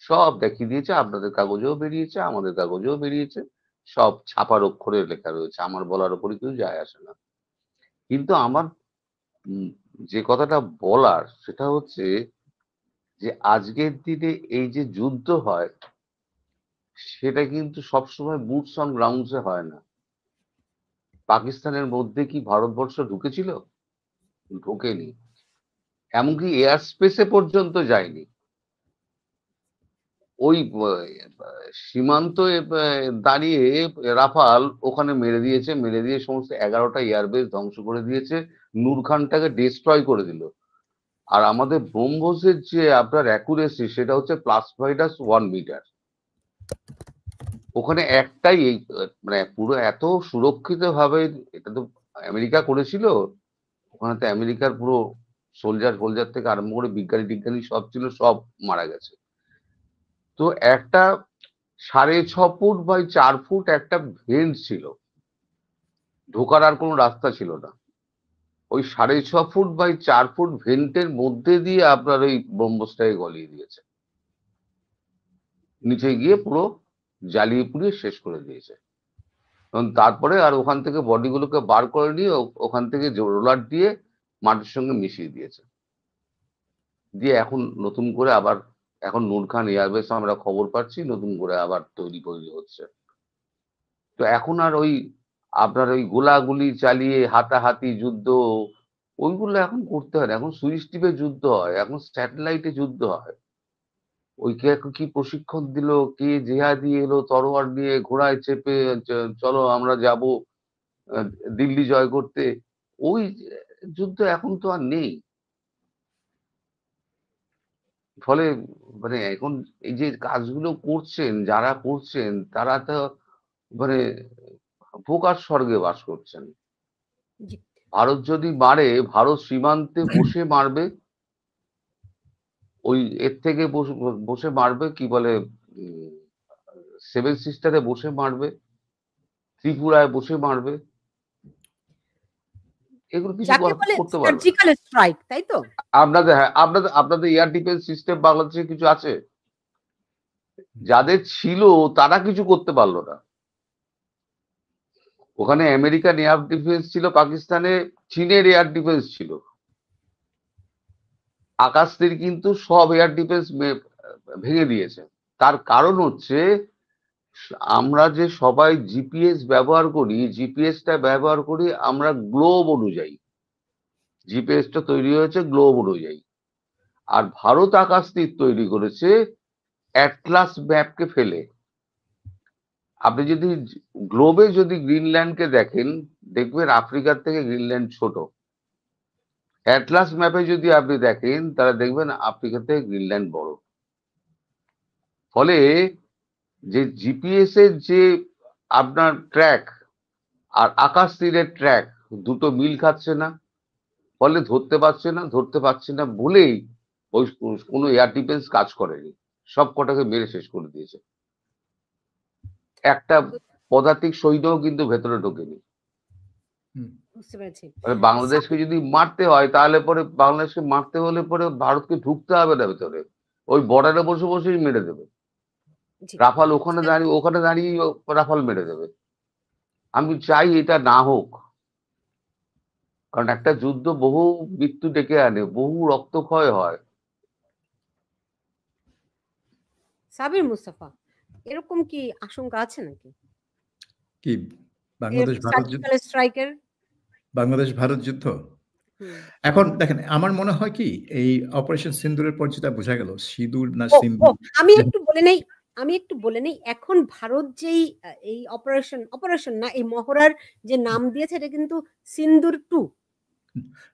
সব দেখিয়ে দিয়েছে। আপনাদের কাগজেও বেরিয়েছে, আমাদের কাগজেও বেরিয়েছে। সব ছাপার অক্ষরে লেখা রয়েছে। আমার বলার উপরে কিছু যায় আসে না। কিন্তু আমার উম যে কথাটা বলার সেটা হচ্ছে যে আজকের দিনে এই যে যুদ্ধ হয় সেটা কিন্তু সবসময় বুটস অন গ্রাউন্ডস এ হয় না। পাকিস্তানের মধ্যে কি ভারতবর্ষ ঢুকেছিল? ঢোকেনি। এমনকি এয়ার স্পেস এ পর্যন্ত যায়নি। ওই সীমান্তে দাঁড়িয়ে রাফাল ওখানে মেরে দিয়েছে। মেরে দিয়ে সমস্ত ১১টা এয়ারবেস ধ্বংস করে দিয়েছে। নূর খানটাকে ডিস্ট্রয় করে দিল। আর আমাদের ব্রহ্মসের যে আপনার অ্যাকুরেসি সেটা হচ্ছে +/- 1 মিটার। ওখানে একটাই এই মানে পুরো এত সুরক্ষিতভাবে এটা তো আমেরিকা করেছিল, ওখানে তো আমেরিকার পুরো সোলজার থেকে আরম্ভ করে বিজ্ঞানী টিজ্ঞানী সব ছিল, সব মারা গেছে। তো একটা 6.5 ফুট বাই 4 ফুট একটা ভেন্ট ছিল, ঢোকার আর কোনো রাস্তা ছিল না। ওই 6.5 ফুট বাই 4 ফুট ভেন্টের মধ্যে দিয়ে আপনার ওই ব্রহ্মসটাকে গলিয়ে দিয়েছে, নিচে গিয়ে পুরো জ্বালিয়ে পুড়িয়ে শেষ করে দিয়েছে। এবং তারপরে আর ওখান থেকে বডিগুলোকে বার করে নিয়ে ওখান থেকে রোলার দিয়ে মাটির সঙ্গে মিশিয়ে দিয়েছে, দিয়ে এখন নতুন করে আবার, এখন নূর খান এয়ারবেস আমরা খবর পাচ্ছি নতুন করে আবার তৈরি হচ্ছে। তো এখন আর ওই আপনার ওই গোলাগুলি চালিয়ে হাতাহাতি যুদ্ধ ওইগুলো এখন করতে হয় না, এখন সুইচ টিপে যুদ্ধ হয়, এখন স্যাটেলাইটে যুদ্ধ হয়। ওই কে কি প্রশিক্ষণ দিল, কে জেহাদি এলো তরোয়ার নিয়ে ঘোড়ায় চেপে, চলো আমরা যাব দিল্লি জয় করতে, ওই যুদ্ধ এখন তো আর নেই। ফলে মানে এখন এই যে কাজগুলো করছেন যারা করছেন তারা তো মানে প্রকাশ স্বর্গে বাস করছেন। জি। ভারত যদি মারে, ভারত সীমান্তে বসে মারবে, ওই এর থেকে বসে মারবে, কি বলে সেভেন সিস্টারে বসে মারবে, ত্রিপুরায় বসে মারবে, এগুলো কিছু যাকে বলে করতে পারবে না। সার্জিক্যাল স্ট্রাইক, তাই তো? আপনাদের, হ্যাঁ, আপনাদের এয়ার ডিফেন্স সিস্টেম বাংলাদেশে কিছু আছে? যাদের ছিল তারা কিছু করতে পারলো না। ওখানে আমেরিকান এয়ার ডিফেন্স ছিল, পাকিস্তানে চীনের এয়ার ডিফেন্স ছিল, আকাশদের কিন্তু সব এয়ার ডিফেন্স ভেঙে দিয়েছে। তার কারণ হচ্ছে আমরা যে সবাই জিপিএস ব্যবহার করি, জিপিএসটা ব্যবহার করি আমরা গ্লোব অনুযায়ী, জিপিএসটা তৈরি হয়েছে গ্লোব অনুযায়ী। আর ভারত আকাশতীর তৈরি করেছে অ্যাটলাস ম্যাপকে ফেলে। আপনি যদি গ্লোবে যদি গ্রিনল্যান্ডকে দেখেন, দেখবেন আফ্রিকার থেকে গ্রিনল্যান্ড ছোট। অ্যাটলাস ম্যাপে যদি আপনি দেখেন তাহলে দেখবেন আফ্রিকা থেকে গ্রিনল্যান্ড বড়। ফলে যে জিপিএস এর যে আপনার ট্র্যাক আর আকাশ তীরের ট্র্যাক দুটো মিল খাচ্ছে না, ফলে ধরতে পারছে না বলেই ওই কোনো এয়ার ডিফেন্স কাজ করেনি, সব কটাকে মেরে শেষ করে দিয়েছে। একটা পদাতিক সৈন্যও কিন্তু ভেতরে ঢোকেনি। বুঝতে পেরেছি। বাংলাদেশকে যদি মারতে হয় তাহলে পরে, বাংলাদেশকে মারতে হলে পরে ভারতকে ঢুকতে হবে না ভেতরে, ওই বর্ডারে বসে বসেই মেরে দেবে। রাফাল ওখানে দাঁড়িয়ে রাফাল মেরে দেবে। আমি চাই এটা না হোক, কারণ একটা যুদ্ধ বহু মৃত্যু ডেকে আনে, বহু রক্তক্ষয় হয়। সাবির মুস্তাফা, এরকম কি আশঙ্কা আছে নাকি কি বাংলাদেশ ভারত যুদ্ধ? সার্জিক্যাল স্ট্রাইকের বাংলাদেশ ভারত যুদ্ধ এখন দেখেন, আমার মনে হয় কি এই অপারেশন সিন্দুরের পর যেটা বোঝা গেল, সিঁদুর না সিন্দুর, আমি একটু বলে নেই এখন ভারত যেই এই অপারেশন না, এই মহড়ার যে নাম দিয়েছে এটা কিন্তু সিন্দুর 2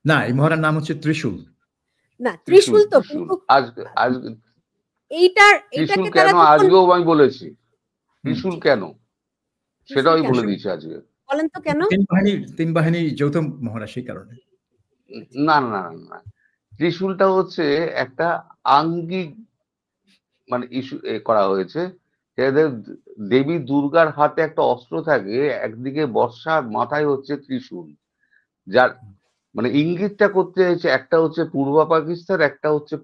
না, এই মহড়ার নাম হচ্ছে ত্রিশূল। না, ত্রিশূল তো, কিন্তু ত্রিশূল কেন আজকেও আমি বলেছি, ত্রিশূল কেন সেটাও আমি বলে দিয়েছি আজকে। বলেন তো কেন? তিন বাহিনী যৌথ মহড়া, সেই কারণে। না না না, ত্রিশূলটা হচ্ছে একটা আঙ্গিক মানে ইস্যু করা হয়েছে। দেবী দুর্গার হাতে একটা অস্ত্র থাকে, একদিকে বর্ষা, মাথায় হচ্ছে ত্রিশূল, যার মানে ইঙ্গিতটা করতে হয়েছে একটা হচ্ছে পূর্ব পাকিস্তান, একটা হচ্ছে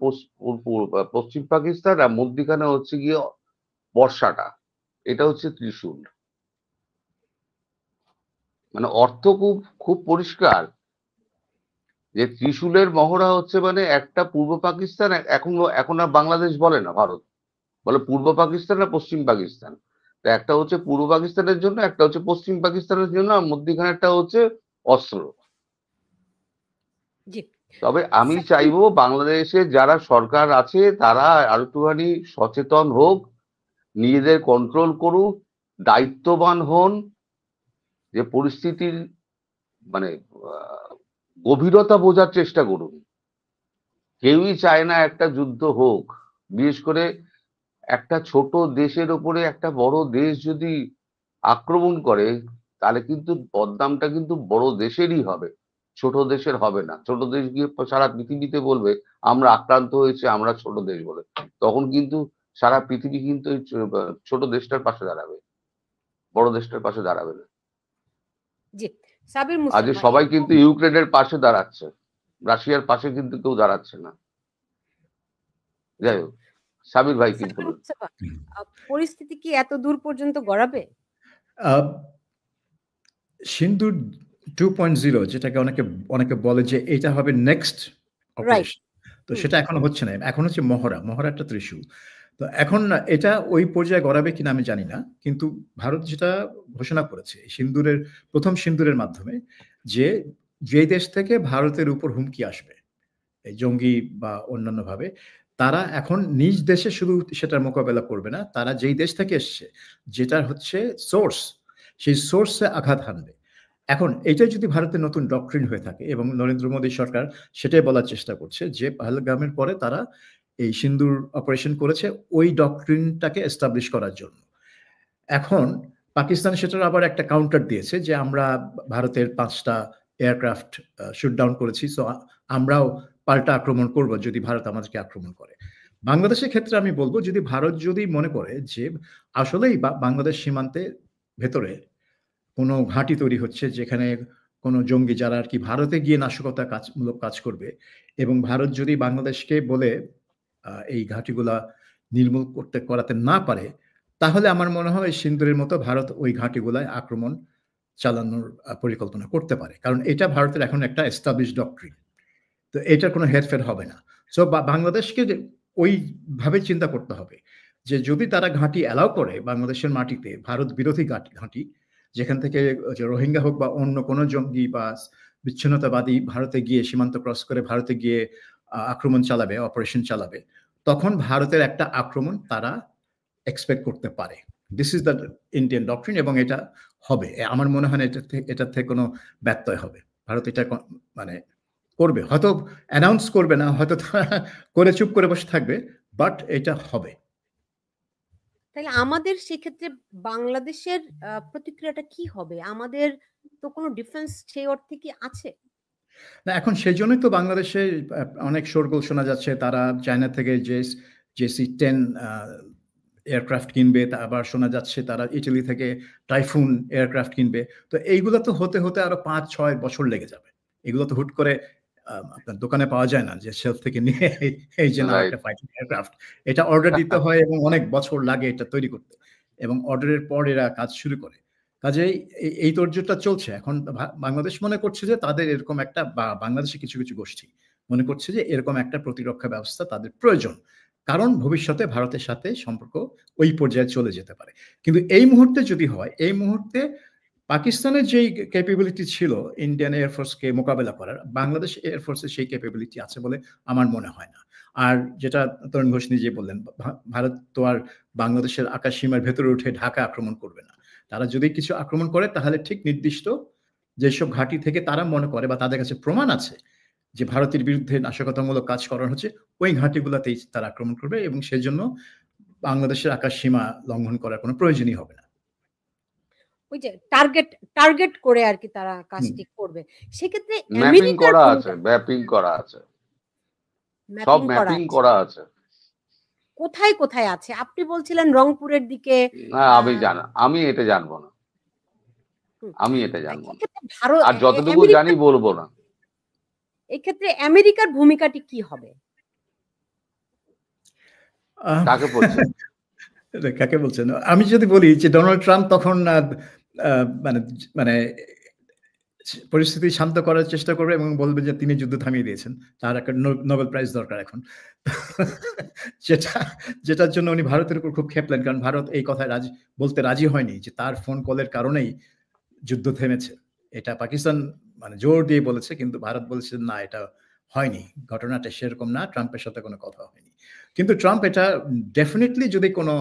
পশ্চিম পাকিস্তান, আর মধ্যিখানে হচ্ছে গিয়ে বর্ষাটা, এটা হচ্ছে ত্রিশূল। মানে অর্থ খুব খুব পরিষ্কার যে ত্রিশূলের মহড়া হচ্ছে মানে একটা পূর্ব পাকিস্তান, এখন আর বাংলাদেশ বলে না, ভারত বলে পূর্ব পাকিস্তান আর পশ্চিম পাকিস্তান। একটা হচ্ছে পূর্ব পাকিস্তানের জন্য, একটা হচ্ছে পশ্চিম পাকিস্তানের জন্য, আর মধ্যখানেরটা হচ্ছে অস্ত্র। তবে আমি চাইবো বাংলাদেশে যারা সরকার আছে তারা আর একটুখানি সচেতন হোক, নিজেদের কন্ট্রোল করুক, দায়িত্ববান হন, যে পরিস্থিতির মানে গভীরতা বোঝার চেষ্টা করুন। কেউই চায় না একটা যুদ্ধ হোক, বিশেষ করে একটা ছোট দেশের উপরে একটা বড় দেশ যদি আক্রমণ করে, তাহলে কিন্তু বদনামটা কিন্তু বড় দেশেরই হবে, ছোট দেশের হবে না। ছোট দেশ গিয়ে সারা পৃথিবীতে বলবে আমরা আক্রান্ত হয়েছে, আমরা ছোট দেশ বলে, তখন কিন্তু সারা পৃথিবী কিন্তু এই ছোট দেশটার পাশে দাঁড়াবে, বড় দেশটার পাশে দাঁড়াবে না। জি, সাবির আজ মুস্তাফা সবাই কিন্তু ইউক্রেনের পাশে দাঁড়াচ্ছে, রাশিয়ার পাশে কিন্তু কেউ দাঁড়াচ্ছে না। যাই হোক, সাবির ভাই কি বলুন। পরিস্থিতি কি এত দূর পর্যন্ত গড়াবে? সিন্দুর 2.0 যেটাকে অনেকে অনেকে বলে যে এটা হবে নেক্সট অপারেশন, তো সেটা এখনো হচ্ছে না। এখন হচ্ছে মহড়া একটা ত্রিশূল। তো এখন এটা ওই পর্যায়ে গড়াবে কিনা আমি জানি না, কিন্তু ভারত যেটা ঘোষণা করেছে প্রথম সিন্দুরের মাধ্যমে, যে দেশ থেকে ভারতের উপর হুমকি আসবে এই জঙ্গি বা অন্যান্য ভাবে, তারা এখন নিজ দেশে শুধু সেটার মোকাবেলা করবে না, তারা যেই দেশ থেকে এসছে, যেটা হচ্ছে সোর্স, সেই সোর্সে আঘাত হানবে। এখন এটা যদি ভারতের নতুন ডক্ট্রিন হয়ে থাকে, এবং নরেন্দ্র মোদী সরকার সেটাই বলার চেষ্টা করছে যে পহেলগামের পরে তারা এই সিন্দুর অপারেশন করেছে ওই ডক্ট্রিনটাকে এস্টাবলিশ করার জন্য। এখন পাকিস্তান সেটার আবার একটা কাউন্টার দিয়েছে যে আমরা ভারতের 5টা এয়ারক্রাফট শুট ডাউন করেছি, সো আমরাও পাল্টা আক্রমণ করব যদি ভারত আমাদেরকে আক্রমণ করে। বাংলাদেশের ক্ষেত্রে আমি বলবো, যদি ভারত যদি মনে করে যে আসলেই বাংলাদেশ সীমান্তে ভেতরে কোনো ঘাঁটি তৈরি হচ্ছে যেখানে কোনো জঙ্গি যারা আর কি ভারতে গিয়ে নাশকতা মূলক কাজ করবে, এবং ভারত যদি বাংলাদেশকে বলে এই ঘাঁটিগুলা নির্মূল করাতে না পারে, তাহলে আমার মনে হয় সিন্দুরের মতো ভারত ওই ঘাঁটিগুলায় আক্রমণ চালানোর পরিকল্পনা করতে পারে, কারণ এটা ভারতের এখন একটা এস্টাবলিশ ডক্ট্রিন। তো এটার কোনো হেরফের হবে না। সো বাংলাদেশকে ওইভাবে চিন্তা করতে হবে যে যদি তারা ঘাঁটি অ্যালাউ করে বাংলাদেশের মাটিতে, ভারত বিরোধী ঘাঁটি, যেখান থেকে রোহিঙ্গা হোক বা অন্য কোনো জঙ্গি বা বিচ্ছিন্নতাবাদী ভারতে গিয়ে সীমান্ত ক্রস করে ভারতে গিয়ে আক্রমণ চালাবে, অপারেশন চালাবে, তখন ভারতের একটা আক্রমণ তারা এক্সপেক্ট করতে পারে। This is the Indian doctrine, এবং এটা হবে। আমার মনে হয় এটার থেকে কোনো ব্যত্যয় হবে। ভারত এটা মানে করবে, হয়তো অ্যানাউন্স করবে না, হয়তো করে চুপ করে বসে থাকবে, বাট এটা হবে। তাহলে আমাদের সেক্ষেত্রে বাংলাদেশের প্রতিক্রিয়াটা কি হবে? আমাদের তো কোনো ডিফেন্স সেই অর্থে কি আছে? না, এখন সেই জন্যই তো বাংলাদেশে অনেক শোরগোল শোনা যাচ্ছে। তারা চায়না থেকে JC-10 এয়ারক্রাফট কিনবে, আবার শোনা যাচ্ছে তারা ইটালি থেকে টাইফুন এয়ারক্রাফট কিনবে। তো এইগুলো তো হতে হতে আরো 5-6 বছর লেগে যাবে। এগুলো তো হুট করে আপনার দোকানে পাওয়া যায় না যে শেলফ থেকে নিয়ে এই যে নাও একটা ফাইটার এয়ারক্রাফট। এটা অর্ডার দিতে হয় এবং অনেক বছর লাগে এটা তৈরি করতে, এবং অর্ডারের পর এরা কাজ শুরু করে। কাজেই এই তোড়জোড়টা চলছে। এখন বাংলাদেশ মনে করছে যে তাদের এরকম একটা, বা বাংলাদেশে কিছু কিছু গোষ্ঠী মনে করছে যে এরকম একটা প্রতিরক্ষা ব্যবস্থা তাদের প্রয়োজন, কারণ ভবিষ্যতে ভারতের সাথে সম্পর্ক ওই পর্যায়ে চলে যেতে পারে। কিন্তু এই মুহূর্তে যদি হয়, এই মুহূর্তে পাকিস্তানের যেই ক্যাপাবিলিটি ছিল ইন্ডিয়ান এয়ারফোর্সকে মোকাবেলা করার, বাংলাদেশ এয়ারফোর্সের সেই ক্যাপাবিলিটি আছে বলে আমার মনে হয় না। আর যেটা তরুণ ঘোষ নিজে বললেন, ভারত তো আর বাংলাদেশের আকাশ সীমার ভেতরে উঠে ঢাকা আক্রমণ করবে না। তারা যদি কিছু আক্রমণ করে তাহলে ঠিক নির্দিষ্ট যেসব ঘাঁটি থেকে তারা মনে করে বা তাদের কাছে প্রমাণ আছে যে ভারতের বিরুদ্ধে নাশকতামূলক কাজ করানো হচ্ছে, ওই ঘাঁটিগুলোতেই তারা আক্রমণ করবে, এবং সেজন্য বাংলাদেশের আকাশ সীমা লঙ্ঘন করার কোনো প্রয়োজনই হবে না। ওই যে টার্গেট করে আর কি তারা কাজটি করবে। সেক্ষেত্রে ম্যাপিং করা আছে, ম্যাপিং করা আছে, সব ম্যাপিং করা আছে। কোথায় কোথায় আছে? আপনি বলছিলেন রংপুরের দিকে। আমি এটা জানবো না, আমি এটা জানবো না, ভারত আর যতটুকু জানি বলবো না। এক্ষেত্রে আমেরিকার ভূমিকাটি কি হবে? কাকে বলছেন? আমি যদি বলি যে ডোনাল্ড ট্রাম্প তখন মানে মানে পরিস্থিতি শান্ত করার চেষ্টা করবে এবং বলবে যে তিনি যুদ্ধ থামিয়ে দিয়েছেন, তার একটা নোবেল প্রাইজ দরকার এখন। যেটার জন্য উনি ভারতের উপর খুব খেপলেন, কারণ ভারত এই কথায় বলতে রাজি হয়নি যে তার ফোন কলের কারণেই যুদ্ধ থেমেছে। এটা পাকিস্তান মানে জোর দিয়ে বলেছে, কিন্তু ভারত বলেছে না, এটা হয়নি, ঘটনাটা সেরকম না, ট্রাম্পের সাথে কোনো কথা হয়নি। কিন্তু ট্রাম্প এটা ডেফিনেটলি, যদি কোনো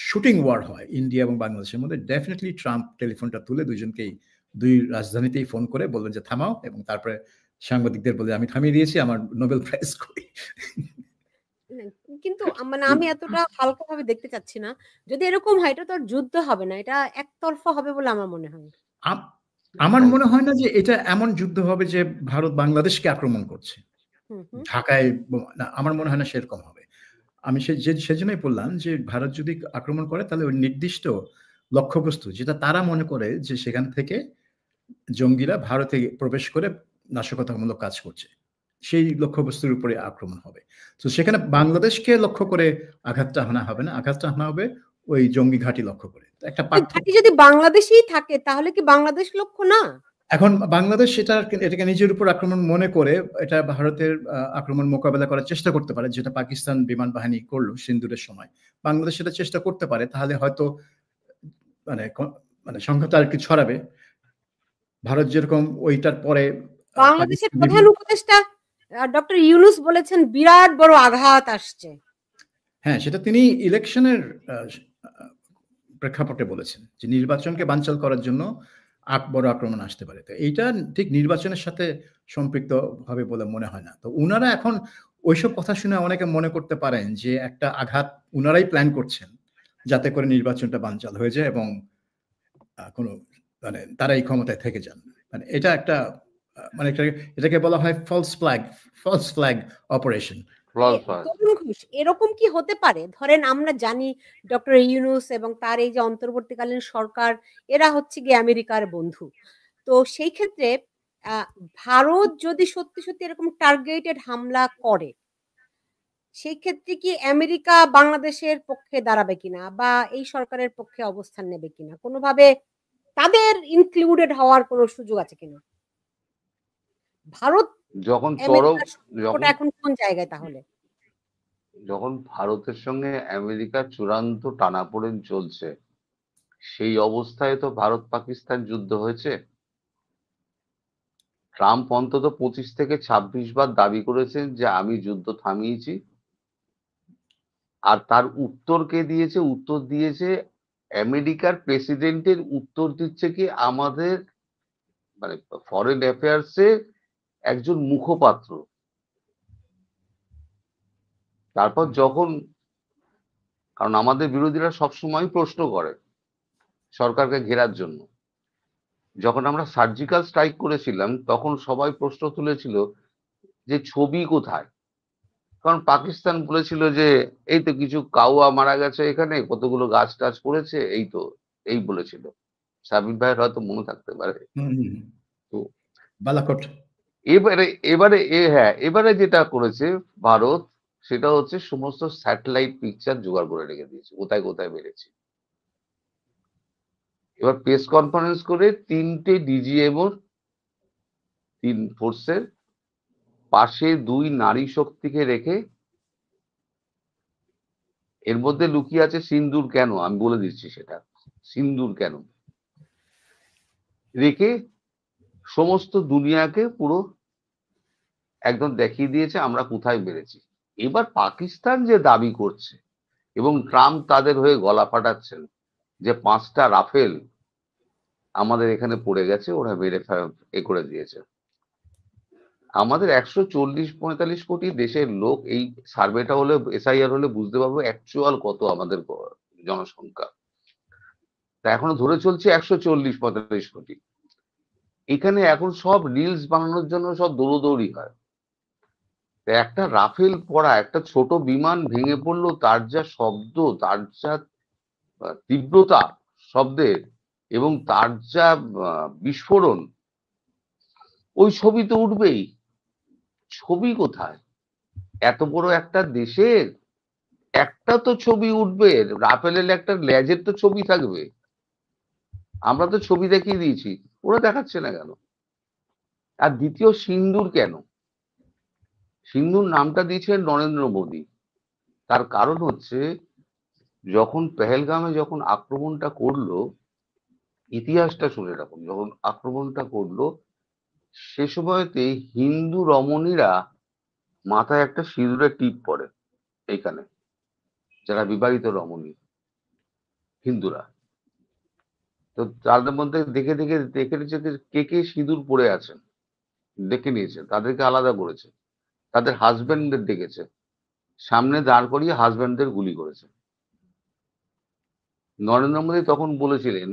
শুটিং ওয়ার হয় ইন্ডিয়া এবং বাংলাদেশের মধ্যে, ডেফিনেটলি ট্রাম্প টেলিফোনটা তুলে দুই রাজধানীতেই ফোন করে বলবেন যে থামাও, এবং তারপরে সাংবাদিকদের বলে আমি থামিয়ে দিয়েছি, আমার নোবেল প্রাইজ করি। কিন্তু মানে আমি এতটা হালকাভাবে দেখতে চাচ্ছি না। যদি এরকম হয় এটা তো আর যুদ্ধ হবে না। এটা একতরফা হবে বলে আমার মনে হয়। আমার মনে হয় না যে এটা এমন যুদ্ধ হবে যে ভারত বাংলাদেশকে আক্রমণ করছে। হুম, হুম। ঢাকায় না, আমার মনে হয় না সেরকম হবে। আমি সেজন্যই বললাম যে ভারত যদি আক্রমণ করে তাহলে ওই নির্দিষ্ট লক্ষ্যবস্তু যেটা তারা মনে করে যে সেখান থেকে জঙ্গিরা ভারতে প্রবেশ করে নাশকতামূলক কাজ করছে। সেই লক্ষ্যবস্তুর উপরে আক্রমণ হবে। তো সেখানে বাংলাদেশকে লক্ষ্য করে আঘাতটা হানা হবে না। আঘাতটা হানা হবে ওই জঙ্গি ঘাঁটি লক্ষ্য করে। তো একটা ওই ঘাঁটি যদি বাংলাদেশেই থাকে তাহলে কি বাংলাদেশ লক্ষ্য না? এখন বাংলাদেশ এটাকে নিজের উপর আক্রমণ মনে করে এটা ভারতের আক্রমণ মোকাবেলা করার চেষ্টা করতে পারে, যেটা পাকিস্তান বিমান বাহিনী করলো সিন্দুরের সময়। বাংলাদেশ সেটা চেষ্টা করতে পারে, তাহলে হয়তো মানে মানে সংখ্যাটা আর কি ছড়াবে। ভারত যেরকম ওইটার পরে বাংলাদেশের প্রধান উপদেষ্টা ডক্টর ইউনূস বলেছেন বিরাট বড় আঘাত আসছে। হ্যাঁ, সেটা তিনি ইলেকশনের প্রেক্ষাপটে বলেছেন যে নির্বাচনকে বানচাল করার জন্য বড় আক্রমণ আসতে পারে। তো এইটা ঠিক নির্বাচনের সাথে সম্পৃক্ত হবে বলে মনে হয় না। তো উনারা এখন ওইসব কথা শুনে অনেকে মনে করতে পারেন যে একটা আঘাত উনারাই প্ল্যান করছেন যাতে করে নির্বাচনটা বানচাল হয়ে যায় এবং কোনো মানে তারাই ক্ষমতায় থেকে যান। মানে এটা একটা মানে এটাকে বলা হয় ফলস ফ্ল্যাগ অপারেশন। তরুণ ঘোষ, এরকম কি হতে পারে? ধরেন আমরা জানি ডক্টর ইউনূস এবং তার এই যে অন্তর্বর্তীকালীন সরকার এরা হচ্ছে গিয়ে আমেরিকার বন্ধু। তো সেই ক্ষেত্রে ভারত যদি সত্যি সত্যি এরকম টার্গেটেড হামলা করে, সেই ক্ষেত্রে কি আমেরিকা বাংলাদেশের পক্ষে দাঁড়াবে কিনা বা এই সরকারের পক্ষে অবস্থান নেবে কিনা, কোনোভাবে তাদের ইনক্লুডেড হওয়ার কোনো সুযোগ আছে কিনা? ভারত যখন এখন কোন জায়গায় তাহলে? যখন ভারতের সঙ্গে আমেরিকার চূড়ান্ত টানাপোড়েন চলছে, সেই অবস্থায় তো ভারত পাকিস্তান যুদ্ধ হয়েছে। ট্রাম্প অন্তত 25 থেকে 26 বার দাবি করেছেন যে আমি যুদ্ধ থামিয়েছি, আর তার উত্তর কে দিয়েছে? উত্তর দিয়েছে আমেরিকার প্রেসিডেন্টের উত্তর দিচ্ছে কি আমাদের মানে ফরেন অ্যাফেয়ার্সে একজন মুখপাত্র। তারপর যখন, কারণ আমাদের বিরোধীরা সবসময় প্রশ্ন করে সরকারকে ঘেরার জন্য, যখন আমরা সার্জিক্যাল স্ট্রাইক করেছিলাম তখন সবাই প্রশ্ন তুলেছিল যে ছবি কোথায়, কারণ পাকিস্তান বলেছিল যে এই তো কিছু কাউয়া মারা গেছে, এখানে কতগুলো গাছ টাছ পড়েছে, এই তো এই বলেছিল। সাবির ভাইয়ের হয়তো মনে থাকতে পারে। তো বালাকোট এবারে যেটা করেছে ভারত, সেটা হচ্ছে সমস্ত স্যাটেলাইট পিকচার জোগাড় করে রেখে দিয়েছে কোথায় কোথায় মেরেছে। এবার প্রেস কনফারেন্স করে 3টে ডিজিএমও 3 ফোর্সের পাশে 2 নারী শক্তিকে রেখে, এর মধ্যে লুকিয়ে আছে সিন্দুর কেন, আমি বলে দিচ্ছি সেটা সিন্দুর কেন, রেখে সমস্ত দুনিয়াকে পুরো একদম দেখিয়ে দিয়েছে আমরা কোথায় মেরেছি। এবার পাকিস্তান যে দাবি করছে এবং ট্রাম্প তাদের হয়ে গলা ফাটাচ্ছেন যে 5টা রাফেল আমাদের এখানে পড়ে গেছে, ওরা মেরে করে দিয়েছে। আমাদের 140-45 কোটি দেশের লোক, এই সার্ভেটা হলে এসআইআর হলে বুঝতে পারবো অ্যাকচুয়াল কত আমাদের জনসংখ্যা। তা এখনো ধরে চলছে 140-45 কোটি। এখানে এখন সব রিলস বানানোর জন্য সব দৌড়দৌড়ি হয়। একটা রাফেল পড়া একটা ছোট বিমান ভেঙে পড়লো, তার যা শব্দ, তার যা তীব্রতা শব্দের এবং তার যা বিস্ফোরণ, ওই ছবি তো উঠবেই। ছবি কোথায়? এত বড় একটা দেশের একটা তো ছবি উঠবে, রাফেলের একটা লেজের তো ছবি থাকবে। আমরা তো ছবি দেখিয়ে দিয়েছি, ওরা দেখাচ্ছে না কেন? আর দ্বিতীয়, সিন্দুর কেন? সিন্দুর নামটা দিয়েছেন নরেন্দ্র মোদী। তার কারণ হচ্ছে যখন পেহেলগামে যখন আক্রমণটা করলো, ইতিহাসটা শুনে রাখুন, যখন আক্রমণটা করলো সে সময়তে হিন্দু রমণীরা মাথায় একটা সিঁদুরের টিপ পরে, এইখানে যারা বিবাহিত রমণী হিন্দুরা, তো তাদের মধ্যে দেখে দেখে দেখে নিয়েছে কে কে সিঁদুর পরে আছেন, দেখে নিয়েছে, তাদেরকে আলাদা করেছে, তাদের হাজবেন্ডদের ডেকেছে, সামনে দাঁড় করিয়ে হাজব্যান্ডদের গুলি করেছে। নরেন্দ্র মোদী তখন বলেছিলেন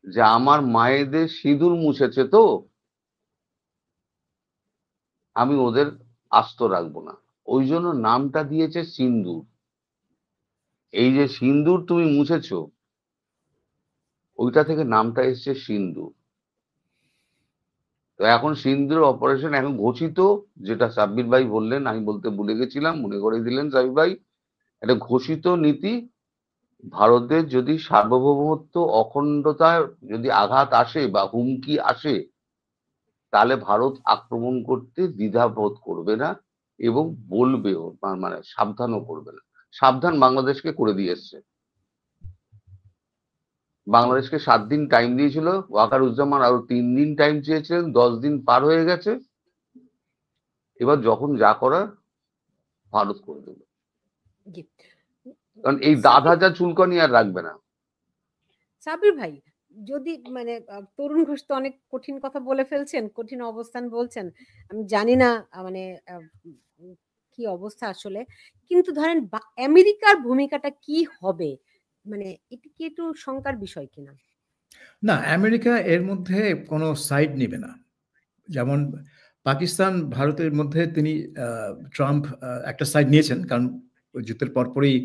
যে আমার মায়েদের সিঁদুর মুছেছে তো, আমি ওদের আস্ত রাখবো না, ওই জন্য নামটা দিয়েছে সিন্দুর। এই যে সিন্দুর তুমি মুছেছো, ওইটা থেকে নামটা এসছে সিন্দুর। তো এখন সিন্দুর অপারেশন এখন ঘোষিত, যেটা সাব্বির ভাই বললেন, আমি বলতে ভুলে গেছিলাম, মনে করে দিলেন সাব্বির ভাই। একটা ঘোষিত নীতি, ভারতের যদি সার্বভৌমত্ব অখণ্ডতার যদি আঘাত আসে বা হুমকি আসে, তাহলে ভারত আক্রমণ করতে দ্বিধাবোধ করবে না এবং বলবেও, মানে সাবধানও করবে না। সাবধান বাংলাদেশকে করে দিয়ে এসছে। বাংলাদেশকে 7 দিন টাইম দিয়েছিল, ওয়াকারুজ্জামান আরো 3 দিন টাইম চেয়েছিলেন, 10 দিন পার হয়ে গেছে। এবার যখন যা করার ভারত করে দেবে, জি। কারণ এই দাদা যা চুলকানি আর রাখবে না। সাবির ভাই, যদি মানে তরুণ ঘোষ তো অনেক কঠিন কথা বলে ফেলছেন, কঠিন অবস্থান বলছেন, আমি জানি না মানে কি অবস্থা আসলে, কিন্তু ধরেন আমেরিকার ভূমিকাটা কি হবে, মানে এটা কি একটু শঙ্কার বিষয় কিনা? না, আমেরিকা এর মধ্যে কোনো সাইড নেবে না। যেমন পাকিস্তান ভারতের মধ্যে তিনি ট্রাম্প একটা সাইড নিয়েছেন, কারণ যুদ্ধের পরপরই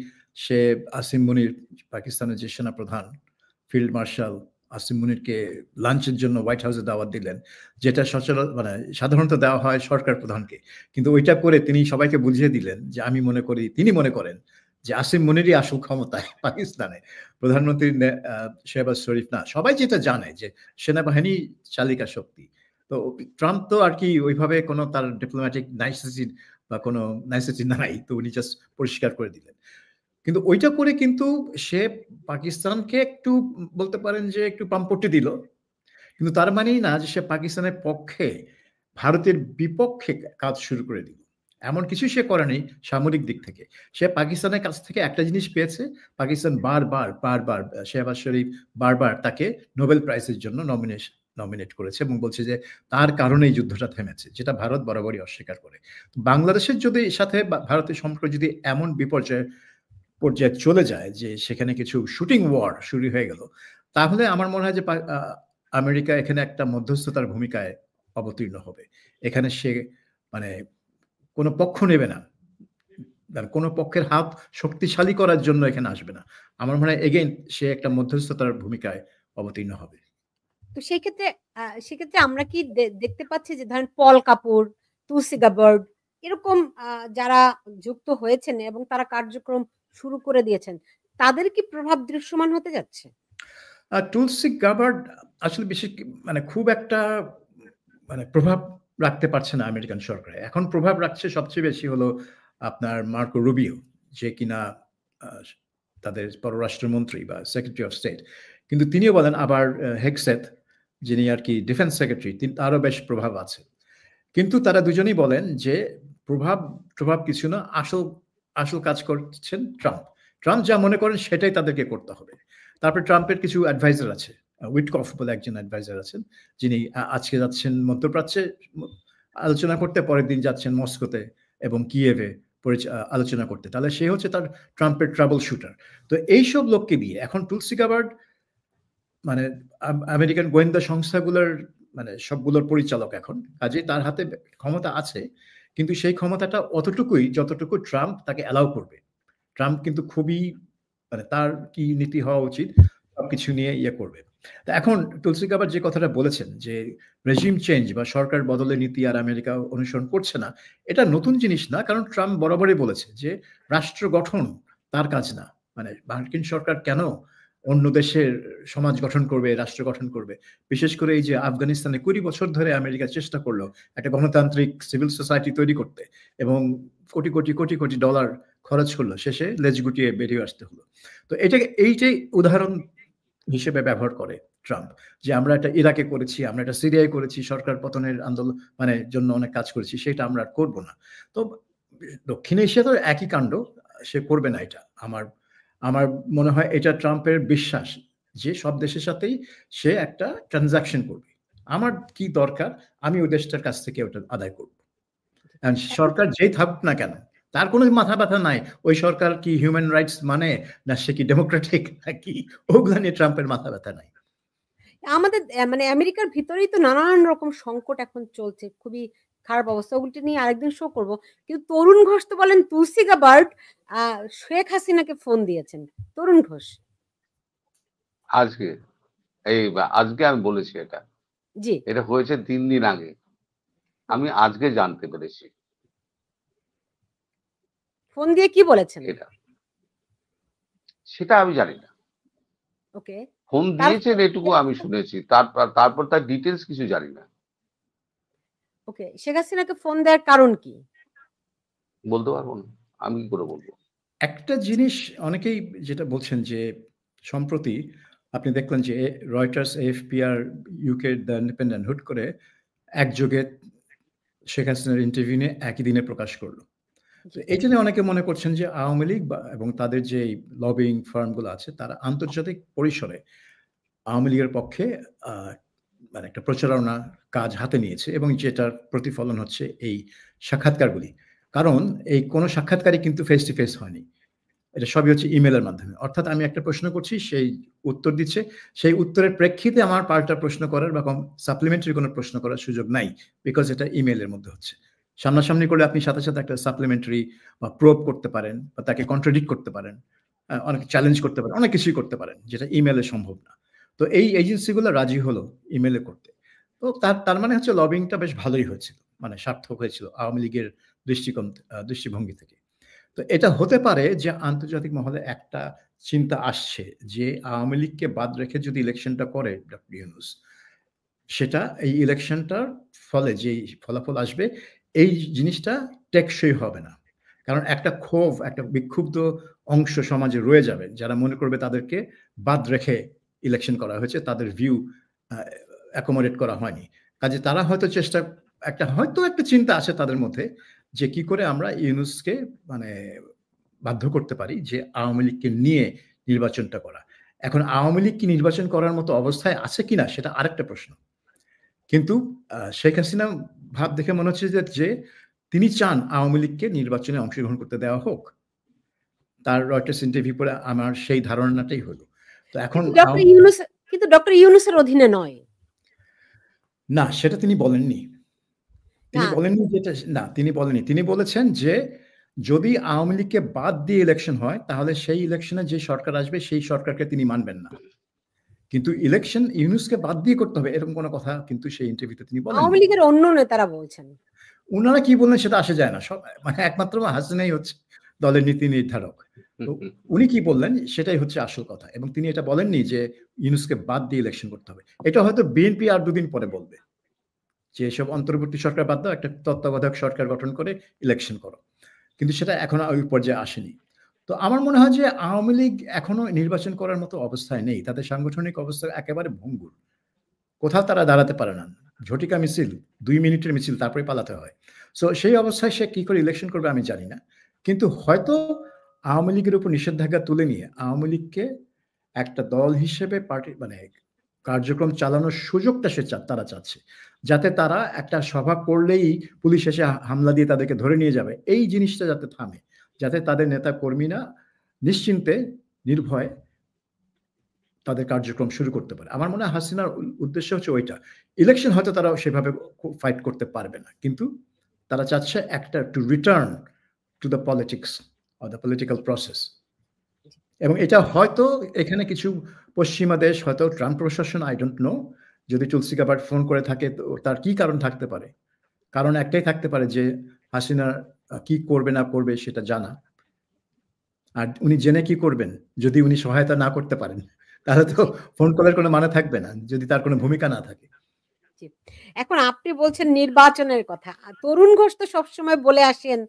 সে আসিম মুনির, পাকিস্তানের যে সেনা প্রধান ফিল্ড মার্শাল আসিম মুনিরকে লাঞ্চের জন্য হোয়াইট হাউসে দাওয়াত দিলেন, যেটা মানে সাধারণত দেওয়া হয় সরকার প্রধানকে। কিন্তু ওইটা করে তিনি সবাইকে বুঝিয়ে দিলেন যে তিনি মনে করেন যে আসিম মুনিরই আসল ক্ষমতায় পাকিস্তানে, প্রধানমন্ত্রী শেহবাজ শরীফ না। সবাই যেটা জানে যে সেনাবাহিনী চালিকা শক্তি। তো ট্রাম্প তো আর কি ওইভাবে কোনো তার ডিপ্লোম্যাটিক নাইসিটি নাই, তো উনি জাস্ট পরিষ্কার করে দিলেন। কিন্তু ওইটা করে কিন্তু সে পাকিস্তানকে একটু বলতে পারেন যে একটু পাম্পটি দিল, কিন্তু তার মানেই না যে সে পাকিস্তানের পক্ষে, ভারতের বিপক্ষে কাজ শুরু করে দিল। এমন কিছু সে করেনি সামরিক দিক থেকে। সে পাকিস্তানের কাছ থেকে একটা জিনিস পেয়েছে, পাকিস্তান বারবার শেহবাজ শরীফ বারবার তাকে নোবেল প্রাইজের জন্য নমিনেট করেছে এবং বলছে যে তার কারণেই যুদ্ধটা থেমেছে, যেটা ভারত বরাবরই অস্বীকার করে। বাংলাদেশের যদি সাথে ভারতের সম্পর্ক যদি এমন পর্যায়ে চলে যায় যে সেখানে কিছু শুটিং ওয়ার শুরু হয়ে গেল, তাহলে আমার মনে হয় যে আমেরিকা এখানে একটা মধ্যস্থতার ভূমিকায় অবতীর্ণ হবে। এখানে সে মানে কোনো পক্ষ নেবে না, কোনো পক্ষের হাত শক্তিশালী করার জন্য এখানে আসবে না। আমার মনে হয় এগেইন সে একটা মধ্যস্থতার ভূমিকায় অবতীর্ণ হবে। তো সেক্ষেত্রে আমরা কি দেখতে পাচ্ছি যে ধরেন পল কাপুর, তুলসী গাবার্ড এরকম যারা যুক্ত হয়েছেন এবং তারা কার্যক্রম শুরু করে দিয়েছেন, তাদের কি প্রভাব দৃশ্যমান হতে যাচ্ছে? তুলসী গাবার্ড আসলে বেশি মানে খুব একটা মানে প্রভাব রাখতে পারছে না আমেরিকান সরকারে। এখন প্রভাব রাখছে সবচেয়ে বেশি হলো আপনার মার্কো রুবিও, যে কিনা তাদের পররাষ্ট্রমন্ত্রী বা সেক্রেটারি অফ স্টেট। কিন্তু তিনিও বলেন, আবার হেগসেথ যিনি আর কি ডিফেন্স সেক্রেটারি, তারও বেশ প্রভাব আছে। কিন্তু তারা দুজনেই বলেন যে প্রভাব কিছু না, আসল কাজ করছেন ট্রাম্প যা মনে করেন সেটাই তাদেরকে করতে হবে। তারপর ট্রাম্পের কিছু অ্যাডভাইজার আছে, উইটকফ বলে একজন অ্যাডভাইজার আছেন, যিনি আজকে যাচ্ছেন মধ্যপ্রাচ্যে আলোচনা করতে, পরের দিন যাচ্ছেন মস্কোতে এবং কিয়েভে আলোচনা করতে। তাহলে সে হচ্ছে তার ট্রাম্পের ট্রাবল শুটার। তো এইসব লোককে দিয়ে এখন তুলসী গাবার্ড মানে আমেরিকান গোয়েন্দা সংস্থাগুলোর মানে সবগুলোর পরিচালক এখন, কাজে তার হাতে ক্ষমতা আছে, কিন্তু সেই ক্ষমতাটা অতটুকুই যতটুকু ট্রাম্প তাকে অ্যালাউ করবে। ট্রাম্প কিন্তু খুবই মানে তার কি নীতি হওয়া উচিত সবকিছু নিয়ে করবে। তো এখন তুলসী গাবার্ড যে কথাটা বলেছেন যে রেজিম চেঞ্জ বা সরকার বদলের নীতি আর আমেরিকা অনুসরণ করছে না, এটা নতুন জিনিস না, কারণ ট্রাম্প বরাবরই বলেছে যে রাষ্ট্র গঠন তার কাজ না। মানে মার্কিন সরকার কেন অন্য দেশের সমাজ গঠন করবে, রাষ্ট্র গঠন করবে? বিশেষ করে এই যে আফগানিস্তানে 20 বছর ধরে আমেরিকা চেষ্টা করলো একটা গণতান্ত্রিক সিভিল সোসাইটি তৈরি করতে এবং কোটি কোটি কোটি কোটি ডলার খরচ করলো, শেষে লেজ গুটিয়ে বেরিয়ে আসতে হলো। তো এইটাই উদাহরণ হিসেবে ব্যবহার করে ট্রাম্প, যে আমরা এটা ইরাকে করেছি, আমরা এটা সিরিয়ায় করেছি, সরকার পতনের আন্দোলন মানে জন্য অনেক কাজ করেছি, সেটা আমরা করব না। তো দক্ষিণ এশিয়া তো একই কাণ্ড, সে করবে না এটা। আমার মনে হয় এটা ট্রাম্পের বিশ্বাস যে সব দেশের সাথেই সে একটা ট্রানজাকশন করবে। আমার কি দরকার, আমি ওই দেশটার কাছ থেকে ওটা আদায় করব। সরকার যেই থাকুক না কেন, তার কোনো মাথা ব্যথা নাই ওই সরকার কি হিউম্যান রাইটস মানে, না সে কি ডেমোক্রেটিক নাকি, ওগুলা নিয়ে ট্রাম্পের মাথা ব্যথা নাই। আমাদের মানে আমেরিকার ভিতরেই তো নানান রকম সংকট এখন চলছে, খুবই খারাপ অবস্থা, ওগুলো নিয়ে আরেকদিন শো করব। কিন্তু তরুণ ঘোষ তো বলেন তুলসী গাবার্ড শেখ হাসিনাকে ফোন দিয়েছেন। তরুণ ঘোষ আজকে আজকে আমি বলেছি জি এটা হয়েছে 3 দিন আগে, আমি আজকে জানতে পেরেছি। ফোন দিয়ে কি বলেছেন? সেটা আমি জানি না। ওকে, ফোন দিয়েছেন এটুকু আমি শুনেছি, তারপর তার ডিটেলস কিছু জানি না। ওকে, শেখ হাসিনাকে ফোন দেওয়ার কারণ কি বলতে পারবো না, আমি কি করে বলবো। একটা জিনিস অনেকেই যেটা বলছেন যে সম্প্রতি আপনি দেখলেন যে রয়টার্স, এএফপি আর ইউকে দ্য ইন্ডিপেন্ডেন্ট হুট করে একযোগে শেখ হাসিনার ইন্টারভিউ নিয়ে একই দিনে প্রকাশ করলো। তো এই জন্য অনেকে মনে করছেন যে আওয়ামী লীগ এবং তাদের যে লবিং ফার্মগুলো আছে তারা আন্তর্জাতিক পরিসরে আওয়ামী লীগের পক্ষে মানে একটা প্রচারণা কাজ হাতে নিয়েছে, এবং যেটার প্রতিফলন হচ্ছে এই সাক্ষাৎকারগুলি। কারণ এই কোনো সাক্ষাৎকারই কিন্তু ফেস টু ফেস হয়নি, এটা সবই হচ্ছে ইমেলের মাধ্যমে। অর্থাৎ আমি একটা প্রশ্ন করছি, সেই উত্তর দিচ্ছে, সেই উত্তরের প্রেক্ষিতে আমার পাল্টা প্রশ্ন করার বা সাপ্লিমেন্টারি কোনো প্রশ্ন করার সুযোগ নাই, বিকজ এটা ইমেলের মধ্যে হচ্ছে। সামনাসামনি করলে আপনি সাথে সাথে একটা সাপ্লিমেন্টারি বা প্রোব করতে পারেন, বা তাকে কন্ট্রাডিক্ট করতে পারেন, অনেক চ্যালেঞ্জ করতে পারেন, অনেক কিছুই করতে পারেন, যেটা ইমেলে সম্ভব না। তো এই এজেন্সিগুলো রাজি হলো ইমেলে করতে। তো তার মানে হচ্ছে লবিংটা বেশ ভালোই হয়েছিল, মানে সার্থক হয়েছিল আওয়ামী লীগের দৃষ্টিভঙ্গি থেকে। তো এটা হতে পারে যে আন্তর্জাতিক মহলে একটা চিন্তা আসছে যে আওয়ামী লীগকে বাদ রেখে যদি ইলেকশনটা করে ডক্টর ইউনূস, সেটা এই ইলেকশনটার ফলে যে ফলাফল আসবে এই জিনিসটা টেকসই হবে না। কারণ একটা ক্ষোভ, একটা বিক্ষুব্ধ অংশ সমাজে রয়ে যাবে, যারা মনে করবে তাদেরকে বাদ রেখে ইলেকশন করা হয়েছে, তাদের ভিউ অ্যাকোমোডেট করা হয়নি। কাজে তারা হয়তো হয়তো একটা চিন্তা আছে তাদের মধ্যে যে কি করে আমরা ইউনূসকে মানে বাধ্য করতে পারি যে আওয়ামী লীগকে নিয়ে নির্বাচনটা করা। এখন আওয়ামী লীগ কি নির্বাচন করার মতো অবস্থায় আছে কিনা সেটা আরেকটা প্রশ্ন। কিন্তু শেখ হাসিনা ভাব দেখে মনে হচ্ছে যে তিনি চান আওয়ামী লীগকে নির্বাচনে অংশগ্রহণ করতে দেওয়া হোক। তার রয়টার্স ইন্টারভিউ পরে আমার সেই ধারণাটাই হলো। তো এখন কিন্তু ডক্টর ইউনূসের অধীনে নয় না, সেটা তিনি বলেননি। তিনি বলেননি যেটা, না তিনি বলেননি। তিনি বলেছেন যে যদি আওয়ামী লীগকে বাদ দিয়ে ইলেকশন হয় তাহলে সেই ইলেকশনে যে সরকার আসবে সেই সরকারকে তিনি মানবেন না। কিন্তু ইলেকশন ইউনূসকে বাদ দিয়ে করতে হবে এরকম কোনো কথা কিন্তু সেই ইন্টারভিউতে তিনি বলেন। আওয়ামী লীগের অন্য নেতারা বলছেন। উনারা কি বললেন সেটা আসে যায় না, সব মানে একমাত্র হাসিনাই হচ্ছে দলের নীতি নির্ধারক। তো উনি কি বললেন সেটাই হচ্ছে আসল কথা, এবং তিনি এটা বলেননি যে ইউনূসকে বাদ দিয়ে ইলেকশন করতে হবে। এটা হয়তো বিএনপি আর দুদিন পরে বলবে যে এসব অন্তর্বর্তী সরকার বাদ দাও, একটা তত্ত্বাবধায়ক সরকার গঠন করে ইলেকশন করো, কিন্তু সেটা এখনো ওই পর্যায়ে আসেনি। তো আমার মনে হয় যে আওয়ামী লীগ এখনো নির্বাচন করার মতো অবস্থায় নেই, তাদের সাংগঠনিক অবস্থা একেবারে ভঙ্গুর, কোথাও তারা দাঁড়াতে পারে না, ঝটিকা মিছিল 2 মিনিটের মিছিল তারপরে পালাতে হয়। সো সেই অবস্থায় সে কি করে ইলেকশন করবে আমি জানি না, কিন্তু হয়তো আওয়ামী লীগের উপর নিষেধাজ্ঞা তুলে নিয়ে আওয়ামী লীগকে একটা দল হিসেবে পার্টি মানে কার্যক্রম চালানোর সুযোগটা তারা চাচ্ছে, যাতে তারা একটা সভা করলেই পুলিশ এসে হামলা দিয়ে তাদেরকে ধরে নিয়ে যাবে, এই জিনিসটা যাতে থামে, যাতে তাদের নেতা কর্মীরা নিশ্চিন্তে নির্ভয়ে তাদের কার্যক্রম শুরু করতে পারে। আমার মনে হয় হাসিনার উদ্দেশ্য হচ্ছে ওইটা। ইলেকশন হয়তো তারা সেভাবে ফাইট করতে পারবে না, কিন্তু তারা চাচ্ছে একটা to return to the politics or the political process. এবং এটা হয়তো এখানে কিছু পশ্চিমা দেশ, হয়তো ট্রাম্প প্রশাসন, আই ডোন্ট নো, যদি তুলসী গাবার্ড ফোন করে থাকে তার কি কারণ থাকতে পারে। কারণ একটাই থাকতে পারে যে হাসিনা কি করবে না করবে সেটা জানা, আর উনি জেনে কি করবেন যদি উনি সহায়তা না করতে পারেন, তাহলে তো ফোন কলের কোনো মানে থাকবে না, যদি তার কোনো ভূমিকা না থাকে। এখন আপনি বলছেন নির্বাচনের কথা, তরুণ ঘোষ তো সবসময় বলে আসেন,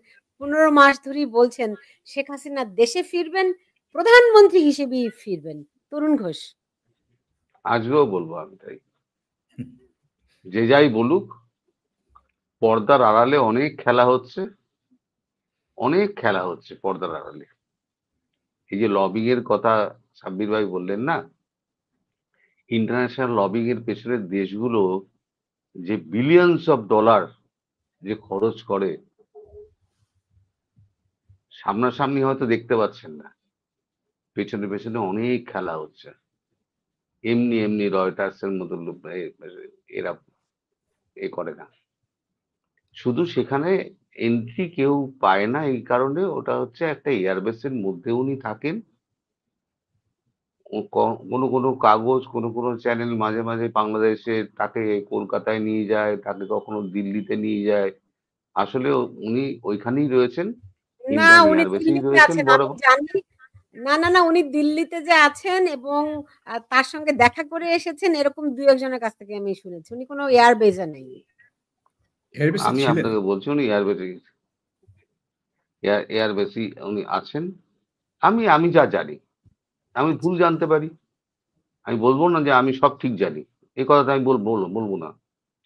15 মাস ধরেই বলছেন শেখ হাসিনা দেশে ফিরবেন, প্রধানমন্ত্রী হিসেবেই ফিরবেন। তরুণ ঘোষ আজকেও বলবো আমি তাই, যে যাই বলুক পর্দার আড়ালে অনেক খেলা হচ্ছে, অনেক খেলা হচ্ছে পর্দার আড়ালে। এই যে লবিং এর কথা সাব্বির ভাই বললেন না, ইন্টারন্যাশনাল লবিং এর পেছনের দেশগুলো যে বিলিয়নস অফ ডলার যে খরচ করে, সামনাসামনি হয়তো দেখতে পাচ্ছেন না, পেছনে পেছনে অনেক খেলা হচ্ছে। এমনি এমনি রয়টার্সের মতো এরা করে না। শুধু সেখানে এন্ট্রি কেউ পায় না এই কারণে, ওটা হচ্ছে একটা এয়ারবেসের মধ্যে উনি থাকেন। কোনো কোনো কাগজ, কোনো কোনো চ্যানেল মাঝে মাঝে বাংলাদেশে তাকে কলকাতায় নিয়ে যায়, তাকে কখনো দিল্লিতে নিয়ে যায়। আসলে উনি ওইখানেই রয়েছেন, না, ইন্ডিয়ান উনি এয়ারবেসেই দিল্লিতে রয়েছেন আছেন বড়। আমি জানি। না, না, না, উনি দিল্লিতে যে আছেন এবং তার সঙ্গে দেখা করে এসেছেন এরকম ২-১ জনের কাছ থেকে আমি শুনেছি। উনি কোনো এয়ারবেজে নেই। এয়ারবেসে আমি ছিলেন। আপনাকে বলছি উনি এয়ারবেসেই উনি আছেন। আমি আমি যা জানি, আমি আচ্ছা। ভুল জানতে পারি। আমি বলবো না যে আমি সব ঠিক জানি, এই কথাটা আমি বলবো না।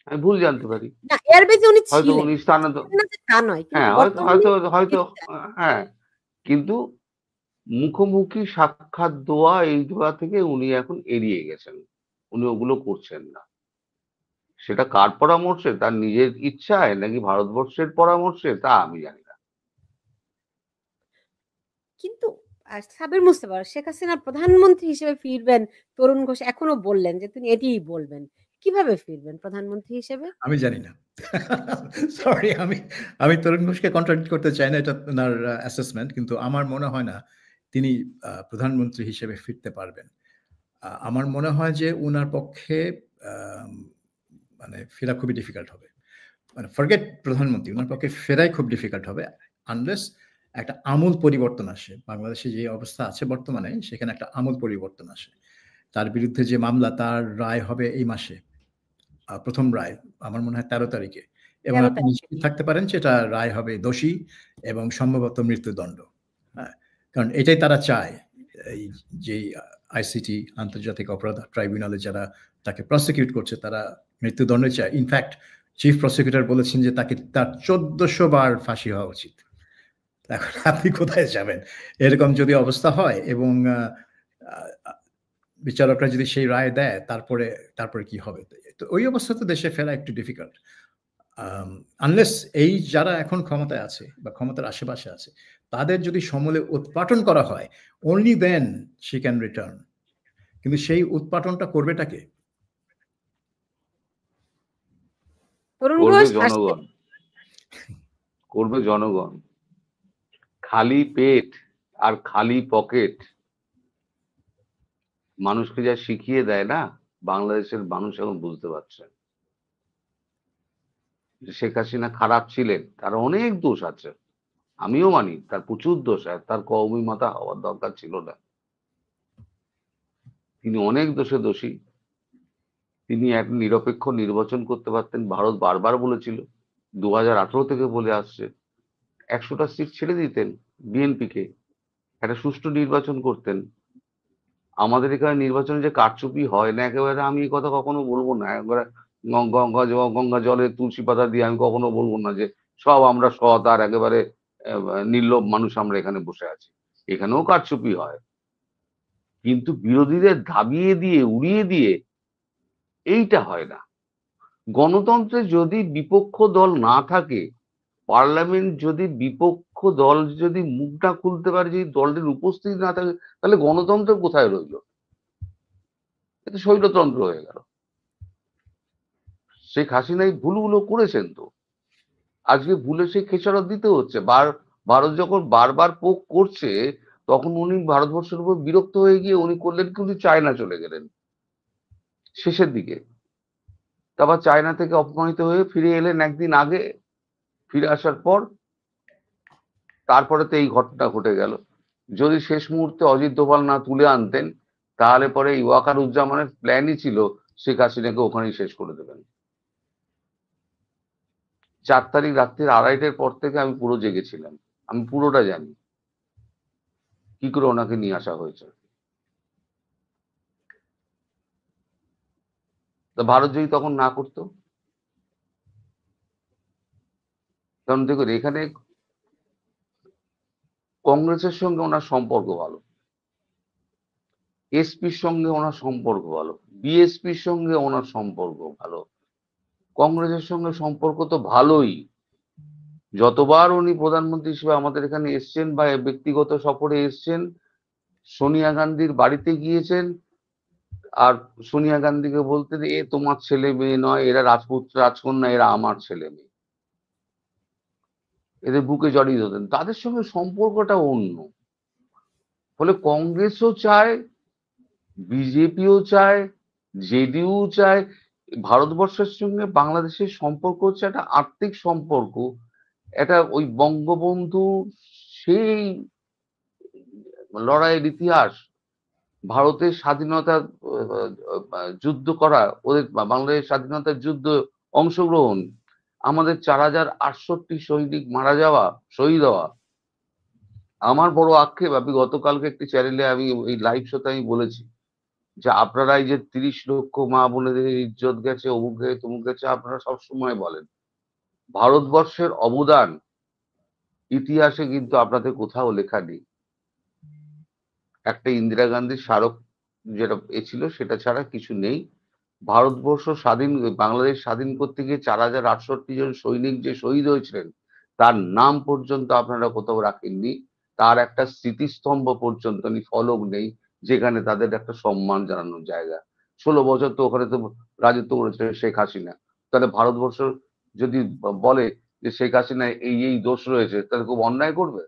আমি ভুল জানতে পারি। না, এয়ারবেজে উনি হয়তো ছিলেন। উনি স্থানান্তর, ছিলেন না যে তা নয়। কিন্তু হ্যাঁ হয়তো বর্তমানে হয়তো উনি হয়তো দিল্লিতে আছেন। হ্যাঁ, কিন্তু মুখোমুখি সাক্ষাৎ দেওয়া, এই দেওয়া থেকে উনি এখন এড়িয়ে গেছেন। উনি ওগুলো করছেন না। সেটা কার পরামর্শে, তার নিজের ইচ্ছায় নাকি ভারতবর্ষের পরামর্শে, তা আমি জানি না। কিন্তু সাবির মুস্তাফা শেখ হাসিনা প্রধানমন্ত্রী হিসেবে ফিরবেন, তরুণ ঘোষ এখনো বললেন যে তিনি এটিই বলবেন। কিভাবে ফিরবেন প্রধানমন্ত্রী হিসেবে? আমি জানি না। সরি, আমি আমি তরুণ ঘোষকে কন্ট্রাডিক্ট করতে চাই না, এটা উনার অ্যাসেসমেন্ট। কিন্তু আমার মনে হয় না তিনি প্রধানমন্ত্রী হিসেবে ফিরতে পারবেন। আমার মনে হয় যে উনার পক্ষে আম মানে ফেরা খুবই ডিফিকাল্ট হবে। মানে ফরগেট প্রধানমন্ত্রী, উনার পক্ষে ফেরাই খুব ডিফিকাল্ট হবে আনলেস একটা আমূল পরিবর্তন আসে। বাংলাদেশে যে অবস্থা আছে বর্তমানে, সেখানে একটা আমূল পরিবর্তন আসে। তার বিরুদ্ধে যে মামলা, তার রায় হবে এই মাসে। ১ম রায় আমার মনে হয় ১৩ তারিখে, এবং ১৩ আপনি তারিখে। নিশ্চিত থাকতে পারেন যে এটা রায় হবে দোষী এবং সম্ভবত মৃত্যুদণ্ড। হ্যাঁ? কারণ এটাই তারা চায়। এই যেই আইসিটি, আন্তর্জাতিক অপরাধ ট্রাইব্যুনালে যারা তাকে প্রসিকিউট করছে, তারা মৃত্যুদণ্ড চায়। ইনফ্যাক্ট চিফ প্রসিকিউটর বলেছেন যে তার ১৪০০ বার ফাঁসি হওয়া উচিত। এখন আপনি কোথায় যাবেন? এরকম যদি অবস্থা হয় এবং আ আ বিচারকরা যদি সেই রায় দেয়, তারপরে কি হবে? তো ওই অবস্থাতে দেশে ফেরা একটু ডিফিকাল্ট। আনলেস এই যারা এখন ক্ষমতায় আছে বা ক্ষমতার আশেপাশে আছে, তাদের যদি সমূলে উৎপাটন করা হয়, only then she can return. কিন্তু সেই উৎপাটনটা করবেটা কে? তরুণ করবে ঘোষ আসলে জনগণ, করবে জনগণ। খালি পেট আর খালি পকেট মানুষকে যা শিখিয়ে দেয় না, বাংলাদেশের মানুষ এখন বুঝতে পারছে যে শেখ হাসিনা খারাপ ছিলেন, তার অনেক দোষ আছে। আমিও মানি তার প্রচুর দোষ আছে, তার কওমি মাথা হওয়ার দরকার ছিল না। তিনি অনেক দোষে দোষী। তিনি এক নিরপেক্ষ নির্বাচন করতে পারতেন। ভারত বারবার বলেছিল, ২০১৮ থেকে বলে আসছে, ১০০টা সিট ছেড়ে দিতেন বিএনপিকে, একটা সুষ্ঠু নির্বাচন করতেন। আমাদের এখানে নির্বাচনে যে কারচুপি হয় না একেবারে, আমি এই কথা কখনো বলবো না। একবারে গঙ্গা জলে তুলসী পাতা দিয়ে আমি কখনো বলবো না যে সব আমরা সৎ আর একেবারে নির্লোভ মানুষ আমরা এখানে বসে আছি। এখানেও কারচুপি হয়, কিন্তু বিরোধীদের ধাবিয়ে দিয়ে, উড়িয়ে দিয়ে এইটা হয় না। গণতন্ত্রে যদি বিপক্ষ দল না থাকে, পার্লামেন্ট যদি বিপক্ষ দল যদি মুখ না খুলতে পারে, যদি দলটির উপস্থিতি না থাকে, তাহলে গণতন্ত্র কোথায় রইল? এটা স্বৈরতন্ত্র হয়ে গেল। শেখ হাসিনা এই ভুলগুলো করেছেন তো, আজকে ভুলে সেই খেসারত দিতে হচ্ছে। ভারত যখন বারবার পোক করছে, তখন উনি ভারতবর্ষের উপর বিরক্ত হয়ে গিয়ে উনি করলেন কি, উনি চায়না চলে গেলেন শেষের দিকে। তারপর চায়না থেকে অপমানিত হয়ে ফিরে এলেন একদিন আগে। ফিরে আসার পর তারপরে তো এই ঘটনা ঘটে গেল। যদি শেষ মুহূর্তে অজিত দোভাল না তুলে আনতেন, তাহলে পরে এই ওয়াকারুজ্জামানের প্ল্যানই ছিল শেখ হাসিনাকে ওখানেই শেষ করে দেবেন। ৪ তারিখ রাত্রির ২:৩০টার পর থেকে আমি পুরো জেগেছিলাম, আমি পুরোটা জানি কি করে ওনাকে নিয়ে আসা হয়েছে। তা ভারত যদি তখন না করতো, কারণ দেখুন এখানে কংগ্রেসের সঙ্গে ওনার সম্পর্ক ভালো, এসপির সঙ্গে ওনার সম্পর্ক ভালো, বিএসপির সঙ্গে ওনার সম্পর্ক ভালো, কংগ্রেসের সঙ্গে সম্পর্ক তো ভালোই। যতবার উনি প্রধানমন্ত্রী হিসেবে আমাদের এখানে এসছেন বা ব্যক্তিগত সফরে এসছেন, সোনিয়া গান্ধীর বাড়িতে গিয়েছেন, আর সোনিয়া গান্ধীকে বলতেন এ তোমার ছেলে মেয়ে নয়, এরা রাজপুত্র রাজকন্যা, এরা আমার ছেলে মেয়ে, এদের বুকে জড়িয়ে ধরতেন। তাদের সঙ্গে সম্পর্কটা অন্য। ফলে কংগ্রেসও চায়, বিজেপিও চায়, জেডিইউ চায়, ভারতবর্ষের সঙ্গে বাংলাদেশের সম্পর্ক হচ্ছে একটা আর্থিক সম্পর্ক। এটা ওই বঙ্গবন্ধু সেই লড়াইয়ের ইতিহাস, ভারতের স্বাধীনতা যুদ্ধ করা, ওদের বাংলাদেশের স্বাধীনতার যুদ্ধ অংশগ্রহণ, আমাদের 4068 সৈনিক মারা যাওয়া, শহীদ হওয়া। আমার বড় আক্ষেপ, আমি গতকালকে একটি চ্যানেলে আমি এই লাইভ শোতে আমি বলেছি যে আপনারা এই যে 30 লক্ষ মা বোনেদের ইজ্জত গেছে, অমুক গেছে তমুক গেছে, আপনারা সবসময় বলেন, ভারতবর্ষের অবদান ইতিহাসে কিন্তু আপনাদের কোথাও লেখা নেই। একটা ইন্দিরা গান্ধীর স্মারক যেটা ছিল সেটা ছাড়া কিছু নেই। ভারতবর্ষ স্বাধীন, বাংলাদেশ স্বাধীন করতে গিয়ে 4068 জন সৈনিক যে শহীদ হয়েছিলেন তার নাম পর্যন্ত আপনারা কোথাও রাখেননি, তার একটা স্মৃতিস্তম্ভ পর্যন্ত ফলক নেই যেখানে তাদের একটা সম্মান জানানোর জায়গা। 16 বছর তো ওখানে তো রাজত্ব করেছে শেখ হাসিনা। তাহলে ভারতবর্ষ যদি বলে যে শেখ হাসিনা এই এই দোষ রয়েছে, তাহলে খুব অন্যায় করবে।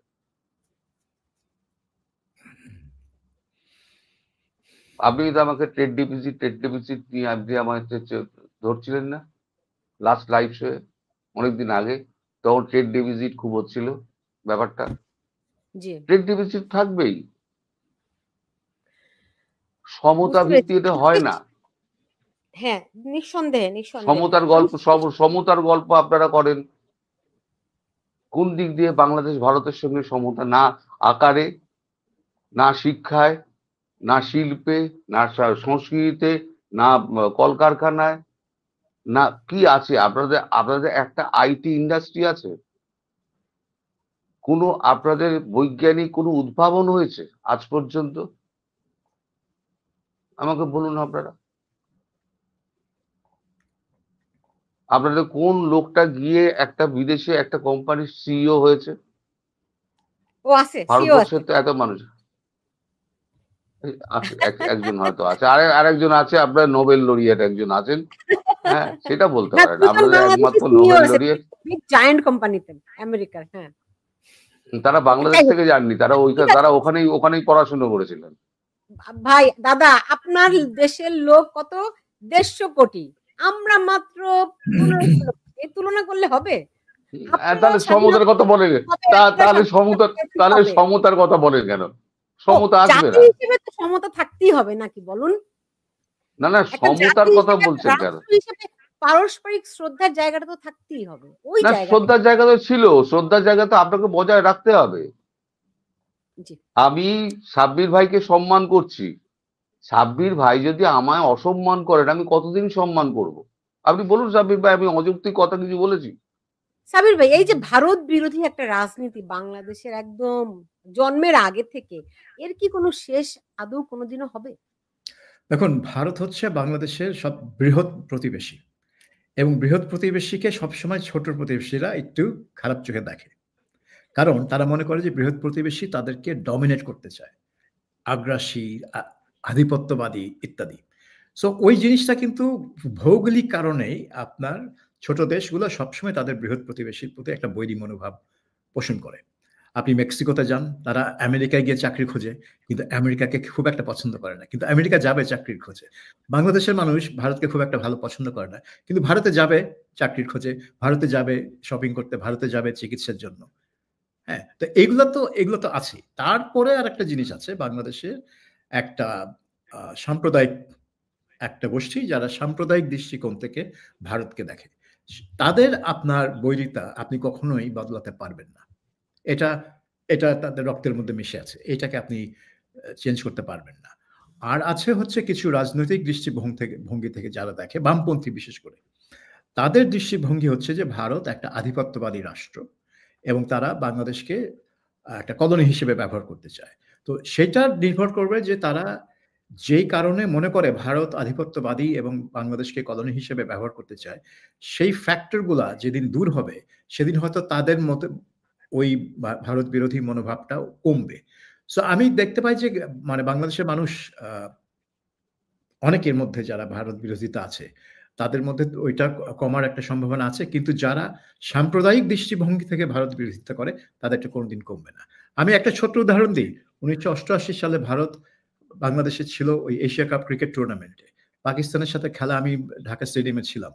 আপনি তো আমাকে ট্রেড ডেফিসিট নিয়ে আপনি আমাকে ধরছিলেন না লাস্ট লাইভ শোয়ে অনেকদিন আগে, তখন ট্রেড ডেফিসিট খুব হচ্ছিল ব্যাপারটা। ট্রেড ডেফিসিট থাকবেই, সমতা ভিত্তিতে হয় না। হ্যাঁ, নিঃসন্দেহে সমতার গল্প আপনারা করেন, কোন দিক দিয়ে বাংলাদেশ ভারতের সঙ্গে সমতা? না আকারে, না শিক্ষায়, না শিল্পে, না সংস্কৃতিতে, না কলকারখানায়, না কি আছে? আপনাদের একটা আইটি ইন্ডাস্ট্রি আছে? কোনো আপনাদের বৈজ্ঞানিক কোনো উদ্ভাবন হয়েছে আজ পর্যন্ত? আমাকে বলুন আপনারা। আপনাদের কোন লোকটা গিয়ে একটা বিদেশে একটা কোম্পানির সিইও হয়েছে? ভারতবর্ষে তো এত মানুষ একজন হয়তো আছে, আরেকজন আছে, আপনার নোবেল লরিয়েট একজন আছেন, হ্যাঁ সেটা বলতে পারেন। আপনাদের একমাত্র নোবেল লরিয়েট জায়ান্ট কোম্পানিতে আমেরিকার। হ্যাঁ, তারা বাংলাদেশ থেকে যাননি, তারা ওখানেই পড়াশোনা করেছিলেন। ভাই দাদা, আপনার দেশের লোক কত? 150 কোটি, আমরা মাত্র 15 কোটি। এই তুলনা করলে হবে? তাহলে সমতার কথা বলেন, তাহলে সমতার কথা বলেন কেন? সমতা আসবে না? সমতা থাকতেই হবে নাকি বলুন? না না, সমতার কথা বলছেন কেন? পারস্পরিক শ্রদ্ধার জায়গাটা তো থাকতেই হবে। ওই জায়গা, শ্রদ্ধার জায়গা তো ছিল, শ্রদ্ধার জায়গা তো আপনাকে বজায় রাখতে হবে। আমি সাব্বির ভাইকে সম্মান করছি, সাব্বির ভাই যদি আমায় অসম্মান করেন আমি কতদিন সম্মান করব? আপনি বলুন সাব্বির ভাই, আমি অযৌক্তিক কথা কিছু বলেছি? সাব্বির ভাই, এই যে ভারত বিরোধী একটা রাজনীতি বাংলাদেশের একদম জন্মের আগে থেকে, এর কি কোনো শেষ আদৌ কোনোদিনও হবে? দেখুন, ভারত হচ্ছে বাংলাদেশের সব বৃহৎ প্রতিবেশী, এবং বৃহৎ প্রতিবেশীকে সবসময় ছোট প্রতিবেশীরা একটু খারাপ চোখে দেখে, কারণ তারা মনে করে যে বৃহৎ প্রতিবেশী তাদেরকে ডমিনেট করতে চায়, আগ্রাসী, আধিপত্যবাদী ইত্যাদি। সো ওই জিনিসটা কিন্তু ভৌগোলিক কারণেই আপনার ছোট দেশগুলো সবসময় তাদের বৃহৎ প্রতিবেশীর প্রতি একটা বৈরী মনোভাব পোষণ করে। আপনি মেক্সিকোতে যান, তারা আমেরিকায় গিয়ে চাকরি খোঁজে, কিন্তু আমেরিকাকে খুব একটা পছন্দ করে না, কিন্তু আমেরিকা যাবে চাকরির খোঁজে। বাংলাদেশের মানুষ ভারতকে খুব একটা ভালো পছন্দ করে না, কিন্তু ভারতে যাবে চাকরির খোঁজে, ভারতে যাবে শপিং করতে, ভারতে যাবে চিকিৎসার জন্য। হ্যাঁ, তো এগুলো তো আছে। তারপরে আর একটা জিনিস আছে, বাংলাদেশের একটা সাম্প্রদায়িক একটা গোষ্ঠী যারা সাম্প্রদায়িক দৃষ্টিকোণ থেকে ভারতকে দেখে। তাদের আপনার বৈরিতা আপনি কখনোই বদলাতে পারবেন না। এটা এটা তাদের রক্তের মধ্যে মিশে আছে, এটাকে আপনি চেঞ্জ করতে পারবেন না। আর আছে হচ্ছে কিছু রাজনৈতিক দৃষ্টিভঙ্গি থেকে যারা দেখে, বামপন্থী বিশেষ করে, তাদের দৃষ্টিভঙ্গি হচ্ছে যে ভারত একটা আধিপত্যবাদী রাষ্ট্র এবং তারা বাংলাদেশকে একটা কলোনি হিসেবে ব্যবহার করতে চায়। তো সেটা নির্ভর করবে যে তারা যেই কারণে মনে করে ভারত আধিপত্যবাদী এবং বাংলাদেশকে কলোনি হিসেবে ব্যবহার করতে চায়, সেই ফ্যাক্টরগুলা যেদিন দূর হবে, সেদিন হয়তো তাদের মতে ওই ভারত বিরোধী মনোভাবটাও কমবে। সো আমি দেখতে পাই যে মানে বাংলাদেশের মানুষ আ অনেকের মধ্যে যারা ভারত বিরোধিতা আছে, তাদের মধ্যে ওইটা কমার একটা সম্ভাবনা আছে। কিন্তু যারা সাম্প্রদায়িক দৃষ্টিভঙ্গি থেকে ভারত বিরোধিতা করে, তাদেরটা কোনদিন কমবে না। আমি একটা ছোট্ট উদাহরণ দিই। ১৯৮৮ সালে ভারত বাংলাদেশে ছিল ওই এশিয়া কাপ ক্রিকেট টুর্নামেন্টে। পাকিস্তানের সাথে খেলা আমি ঢাকা স্টেডিয়ামে ছিলাম।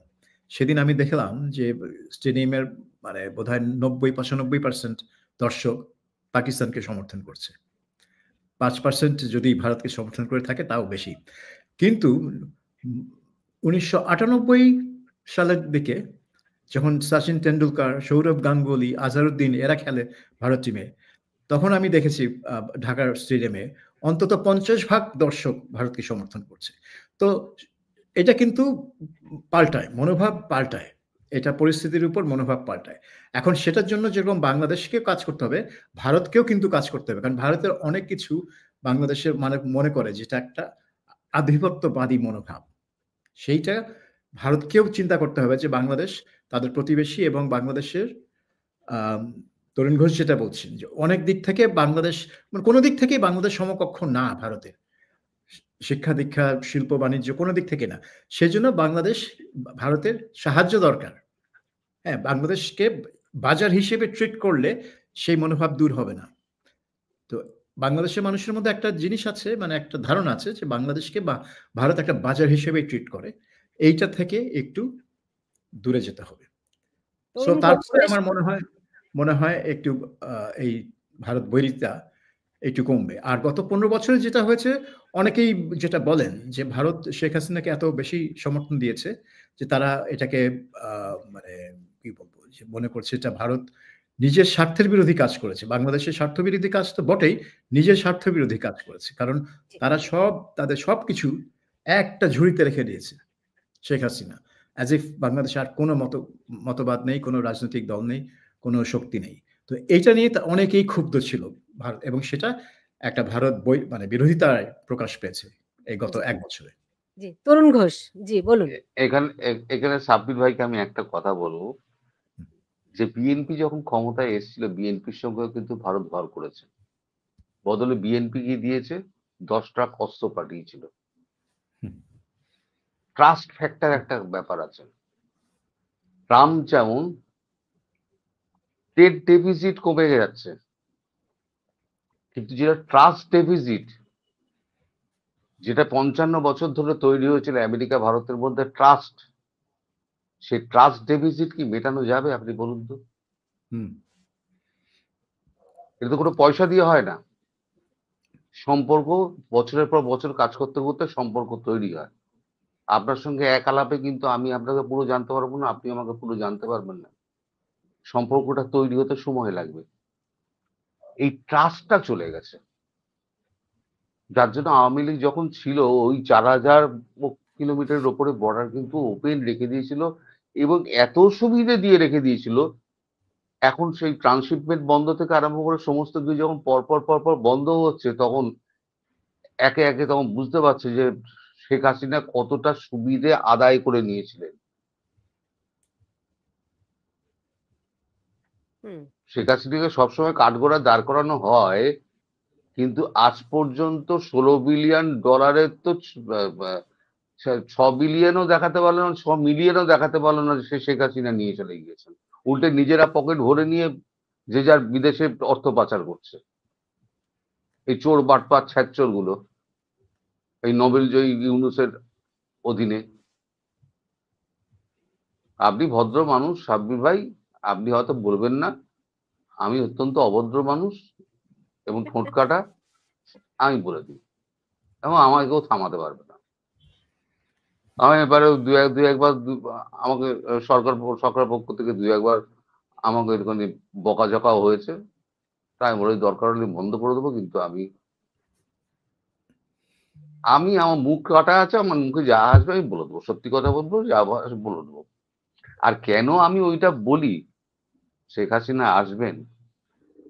সেদিন আমি দেখলাম যে স্টেডিয়ামের মানে বোধহয় ৯০-৯৫% দর্শক পাকিস্তানকে সমর্থন করছে। ৫% যদি ভারতকে সমর্থন করে থাকে তাও বেশি। কিন্তু ১৯৯৮ সালের দিকে যখন সচিন টেন্ডুলকার, সৌরভ গাঙ্গুলি, আজহারউদ্দিন এরা খেলে ভারত টিমে, তখন আমি দেখেছি ঢাকার স্টেডিয়ামে অন্তত ৫০% দর্শক ভারতকে সমর্থন করছে। তো এটা কিন্তু পাল্টায়, মনোভাব পাল্টায়। এটা পরিস্থিতির উপর মনোভাব পাল্টায়। এখন সেটার জন্য যেরকম বাংলাদেশকে কাজ করতে হবে, ভারতকেও কিন্তু কাজ করতে হবে। কারণ ভারতের অনেক কিছু বাংলাদেশের মানে মনে করে যেটা একটা আধিপত্যবাদী মনোভাব। সেইটা ভারতকেও চিন্তা করতে হবে যে বাংলাদেশ তাদের প্রতিবেশী এবং বাংলাদেশের আম তরুণ ঘোষ যেটা বলছেন যে অনেক দিক থেকে বাংলাদেশ মানে কোন দিক থেকেই বাংলাদেশ সমকক্ষ না ভারতের। শিক্ষা-দীক্ষা, শিল্প-বাণিজ্য কোন দিক থেকে না। সেজন্য বাংলাদেশ ভারতের সাহায্য দরকার। হ্যাঁ, বাংলাদেশকে বাজার হিসেবে ট্রিট করলে সেই মনোভাব দূর হবে না। তো বাংলাদেশের মানুষের মধ্যে একটা জিনিস আছে মানে একটা ধারণা আছে যে বাংলাদেশকে ভারত একটা বাজার হিসেবেই ট্রিট করে। এইটা থেকে একটু দূরে যেতে হবে। সো তরুণ ঘোষ তারপরে শেষ আমার মনে হয় একটু আ এই ভারত বৈরিতা একটু কমবে। আর গত ১৫ বছরে যেটা হয়েছে অনেকেই যেটা বলেন যে ভারত শেখ হাসিনাকে এত বেশি সমর্থন দিয়েছে যে তারা এটাকে আ মানে কি বলবো? যে মনে করছে এটা ভারত নিজের স্বার্থের বিরোধী কাজ করেছে। বাংলাদেশের স্বার্থবিরোধী কাজ তো বটেই, নিজের স্বার্থ বিরোধী কাজ করেছে। কারণ জি, তারা তাদের সবকিছু একটা ঝুড়িতে রেখে দিয়েছে শেখ হাসিনা। অ্যাজ ইফ বাংলাদেশে আর কোনো মতবাদ নেই, কোনো রাজনৈতিক দল নেই, কোনো শক্তি নেই। তো এইটা নিয়ে অনেকেই ক্ষুব্ধ ছিল ভারত এবং সেটা একটা ভারত মানে বিরোধিতায় প্রকাশ পেয়েছে এই গত জি, ১ বছরে। জি। তরুণ ঘোষ, জি বলুন। এখানে সাব্বির ভাইকে আমি একটা কথা বলবো যে বিএনপি যখন ক্ষমতায় এসেছিল বিএনপির সঙ্গেও কিন্তু ভারত ভর করেছে। বদলে বিএনপি কি দিয়েছে? ১০ ট্রাক অস্ত্র পাঠিয়েছিল। হুম, ট্রাস্ট ফ্যাক্টর একটা ব্যাপার আছে। ট্রাম্প যেমন ট্রেড ডেফিসিট কমে যাচ্ছে, কিন্তু যেটা ট্রাস্ট ডেফিসিট, যেটা ৫৫ বছর ধরে তৈরি হয়েছিল আমেরিকা ভারতের মধ্যে ট্রাস্ট, সেই ট্রাস্ট ডেফিসিট কি মেটানো যাবে আপনি বলুন তো? হুম, এটা তো কোনো পয়সা দিয়ে হয় না। সম্পর্ক বছরের পর বছর কাজ করতে করতে সম্পর্ক তৈরি হয়। আপনার সঙ্গে এক আলাপে কিন্তু আমি আপনাকে পুরো জানতে পারবো না, আপনি আমাকে পুরো জানতে পারবেন না। সম্পর্কটা তৈরি হতে সময় লাগবে। এই ট্রাস্টটা চলে গেছে। যার জন্য আওয়ামী লীগ যখন ছিল ওই ৪,০০০ কিলোমিটারের ওপরে বর্ডার কিন্তু ওপেন রেখে দিয়েছিল এবং এত সুবিধে দিয়ে রেখে দিয়েছিল, এখন সেই ট্রান্সশিপমেন্ট বন্ধ থেকে আরম্ভ করে সমস্ত কিছু যখন পরপর বন্ধ হচ্ছে, তখন একে একে তখন বুঝতে পারছে যে শেখ হাসিনা কতটা সুবিধে আদায় করে নিয়েছিলেন। হুম, শেখ হাসিনাকে সবসময় কাঠগড়ায় দাঁড় করানো হয়, কিন্তু আজ পর্যন্ত $১৬ বিলিয়ন তো ৬ বিলিয়নও দেখাতে পারলো না, ৬ মিলিয়নও দেখাতে পারলো না যে সে শেখ হাসিনা নিয়ে চলে গিয়েছেন। উল্টে নিজেরা পকেট ভরে নিয়ে যে যার বিদেশে অর্থ পাচার করছে। এই চোর বাটপার ছ্যাচ্চর গুলো এই নোবেল জয়ী ইউনূসের অধীনে। আপনি ভদ্র মানুষ সাব্বির ভাই, আপনি হয়তো বলবেন না, আমি অত্যন্ত অভদ্র মানুষ এবং ঠোঁট কাটা, আমি বলে দিই এবং আমাকে কেউ থামাতে পারবে না। আমি এবারে দুই একবার আমাকে সরকার পক্ষ থেকে দুই একবার আমাকে একটুখানি বকাঝকাও হয়েছে, তাই বলে দরকার হলে বন্ধ করে দেবো, কিন্তু আমি আমি আমার মুখ কাটা আছে, আমার মুখে যা আসবে আমি বলে দেবো, সত্যি কথা বলবো, যা আসবে বলে দেবো। আর কেন আমি ওইটা বলি শেখ হাসিনা আসবেন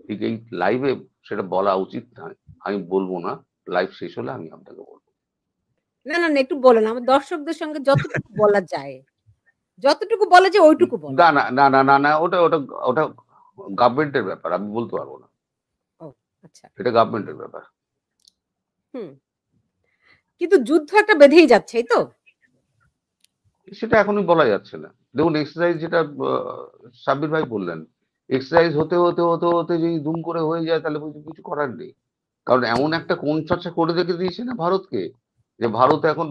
ঠিক এই লাইভে, সেটা বলা উচিত নয়, আমি বলবো না, লাইভ শেষ হলে আমি আপনাকে বলবো। না, না, না, একটু বলেন। আমার দর্শকদের সঙ্গে যতটুকু বলা যায়, ওইটুকু বলেন। না, না, না, না, না, না, ওটা ওটা ওটা গভর্নমেন্টের ব্যাপার, আমি বলতে পারবো না। ও আচ্ছা। এটা গভর্নমেন্টের ব্যাপার। হুম। কিন্তু যুদ্ধ একটা বেঁধেই যাচ্ছে, এই তো? সেটা এখনই বলা যাচ্ছে না। দেখুন, এক্সারসাইজ যেটা সাব্বির ভাই বললেন, এক্সারসাইজ হতে হতে হতে হতে যদি দুম করে হয়ে যায়, তাহলে কিছু করার নেই। কারণ এমন একটা কোণ চর্চা করে রেখে দিয়েছে না ভারতকে, যে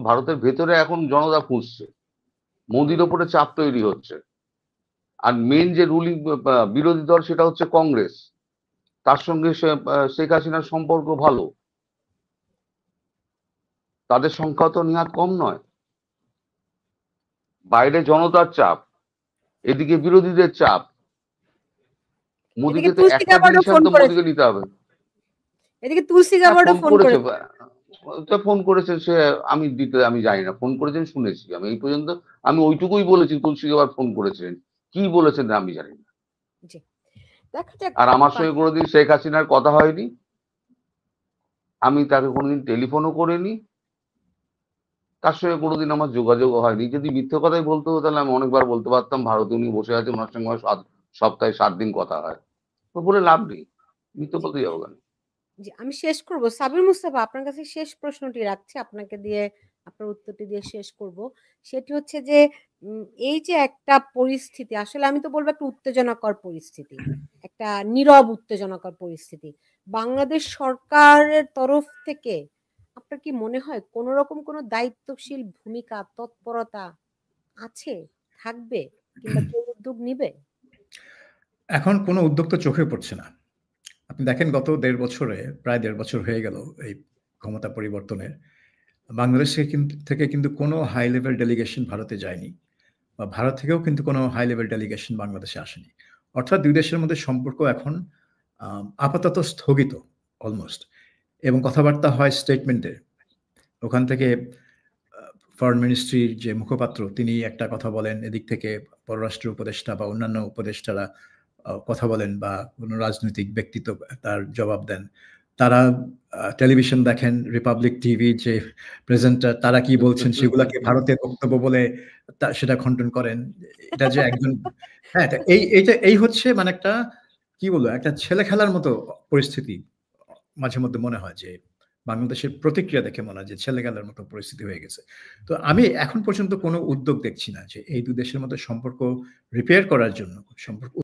ভারতের ভেতরে এখন জনতা ফুঁসছে, মোদির ওপরে চাপ তৈরি হচ্ছে। আর মেন যে রুলিং বিরোধী দল, সেটা হচ্ছে কংগ্রেস। তার সঙ্গে শেখ হাসিনার সম্পর্ক ভালো, তাদের সংখ্যা তো নেহাত কম নয়। বাইরে জনতার চাপ, এদিকে বিরোধীদের চাপ। এদিকে মোদিকে তো তুলসী একটা গাবার্ডও ডিসিশন ফোন তো করেছে। মোদিকে নিতে হবে। এদিকে তুলসী হ্যাঁ, গাবার্ডও ফোন ফোন করেছে। করেছে। ফোন করেছে সে, আমি জানি না, ফোন করেছেন শুনেছি আমি এই পর্যন্ত। আমি ওইটুকুই বলেছি, তুলসী আবার ফোন করেছিলেন, কি বলেছেন আমি জানি না। জি। দেখা যাক। আর আমার সঙ্গে কোনোদিন শেখ হাসিনার কথা হয়নি, আমি তাকে কোনোদিন টেলিফোনও করিনি, তার সঙ্গে কোনোদিন আমার যোগাযোগ হয়নি। যদি মিথ্যে কথাই বলতে হতো, তাহলে আমি অনেকবার বলতে পারতাম ভারতে উনি বসে আছেন, ওনার সঙ্গে আমার সপ্তাহে 7 দিন কথা হয়। তো বলে লাভ নেই, মিথ্যে জি, বলতে যাবো কেন। জি, আমি শেষ করব। সাবির মুস্তাফা, আপনার কাছে শেষ প্রশ্নটি রাখছি। আপনাকে দিয়ে আপনার উত্তরটি দিয়ে শেষ করব। সেটি হচ্ছে যে এই যে একটা পরিস্থিতি, আসলে আমি তো বলবো একটা উত্তেজনাকর পরিস্থিতি। একটা নীরব উত্তেজনাকর পরিস্থিতি। বাংলাদেশ সরকারের তরফ থেকে আপনার কি মনে হয় কোন রকম কোন দায়িত্বশীল ভূমিকা, তৎপরতা আছে, থাকবে, কিংবা কেউ উদ্যোগ নিবে? এখন কোনো উদ্যোগ তো চোখে পড়ছে না। আপনি দেখেন গত 1.5 বছরে, প্রায় 1.5 বছর হয়ে গেল এই ক্ষমতা পরিবর্তনের। বাংলাদেশ থেকে কিন্তু কোনো হাই লেভেল ডেলিগেশন ভারতে যায়নি, বা ভারত থেকেও কিন্তু কোনো হাই লেভেল ডেলিগেশন বাংলাদেশে আসেনি। অর্থাৎ 2 দেশের মধ্যে সম্পর্ক এখন আপাতত স্থগিত অলমোস্ট, এবং কথাবার্তা হয় স্টেটমেন্টে। ওখান থেকে ফরেন মিনিস্ট্রির যে মুখপাত্র, তিনি একটা কথা বলেন, এদিক থেকে পররাষ্ট্র উপদেষ্টা বা অন্যান্য উপদেষ্টারা কথা বলেন, বা কোনো রাজনৈতিক ব্যক্তিত্ব তার জবাব দেন। তারা টেলিভিশন দেখেন, রিপাবলিক টিভি যে প্রেজেন্টার, তারা কি বলছেন সেগুলাকে ভারতের বক্তব্য বলে সেটা খণ্ডন করেন। এটা যে একজন, হ্যাঁ, এই হচ্ছে মানে একটা, কি বলবো, একটা ছেলে খেলার মতো পরিস্থিতি। মাঝে মধ্যে মনে হয় যে বাংলাদেশের প্রতিক্রিয়া দেখে মনে হয় যে ছেলে খেলার মতো পরিস্থিতি হয়ে গেছে। তো আমি এখন পর্যন্ত কোনো উদ্যোগ দেখছি না যে এই 2 দেশের মধ্যে সম্পর্ক রিপেয়ার করার জন্য, সম্পর্ক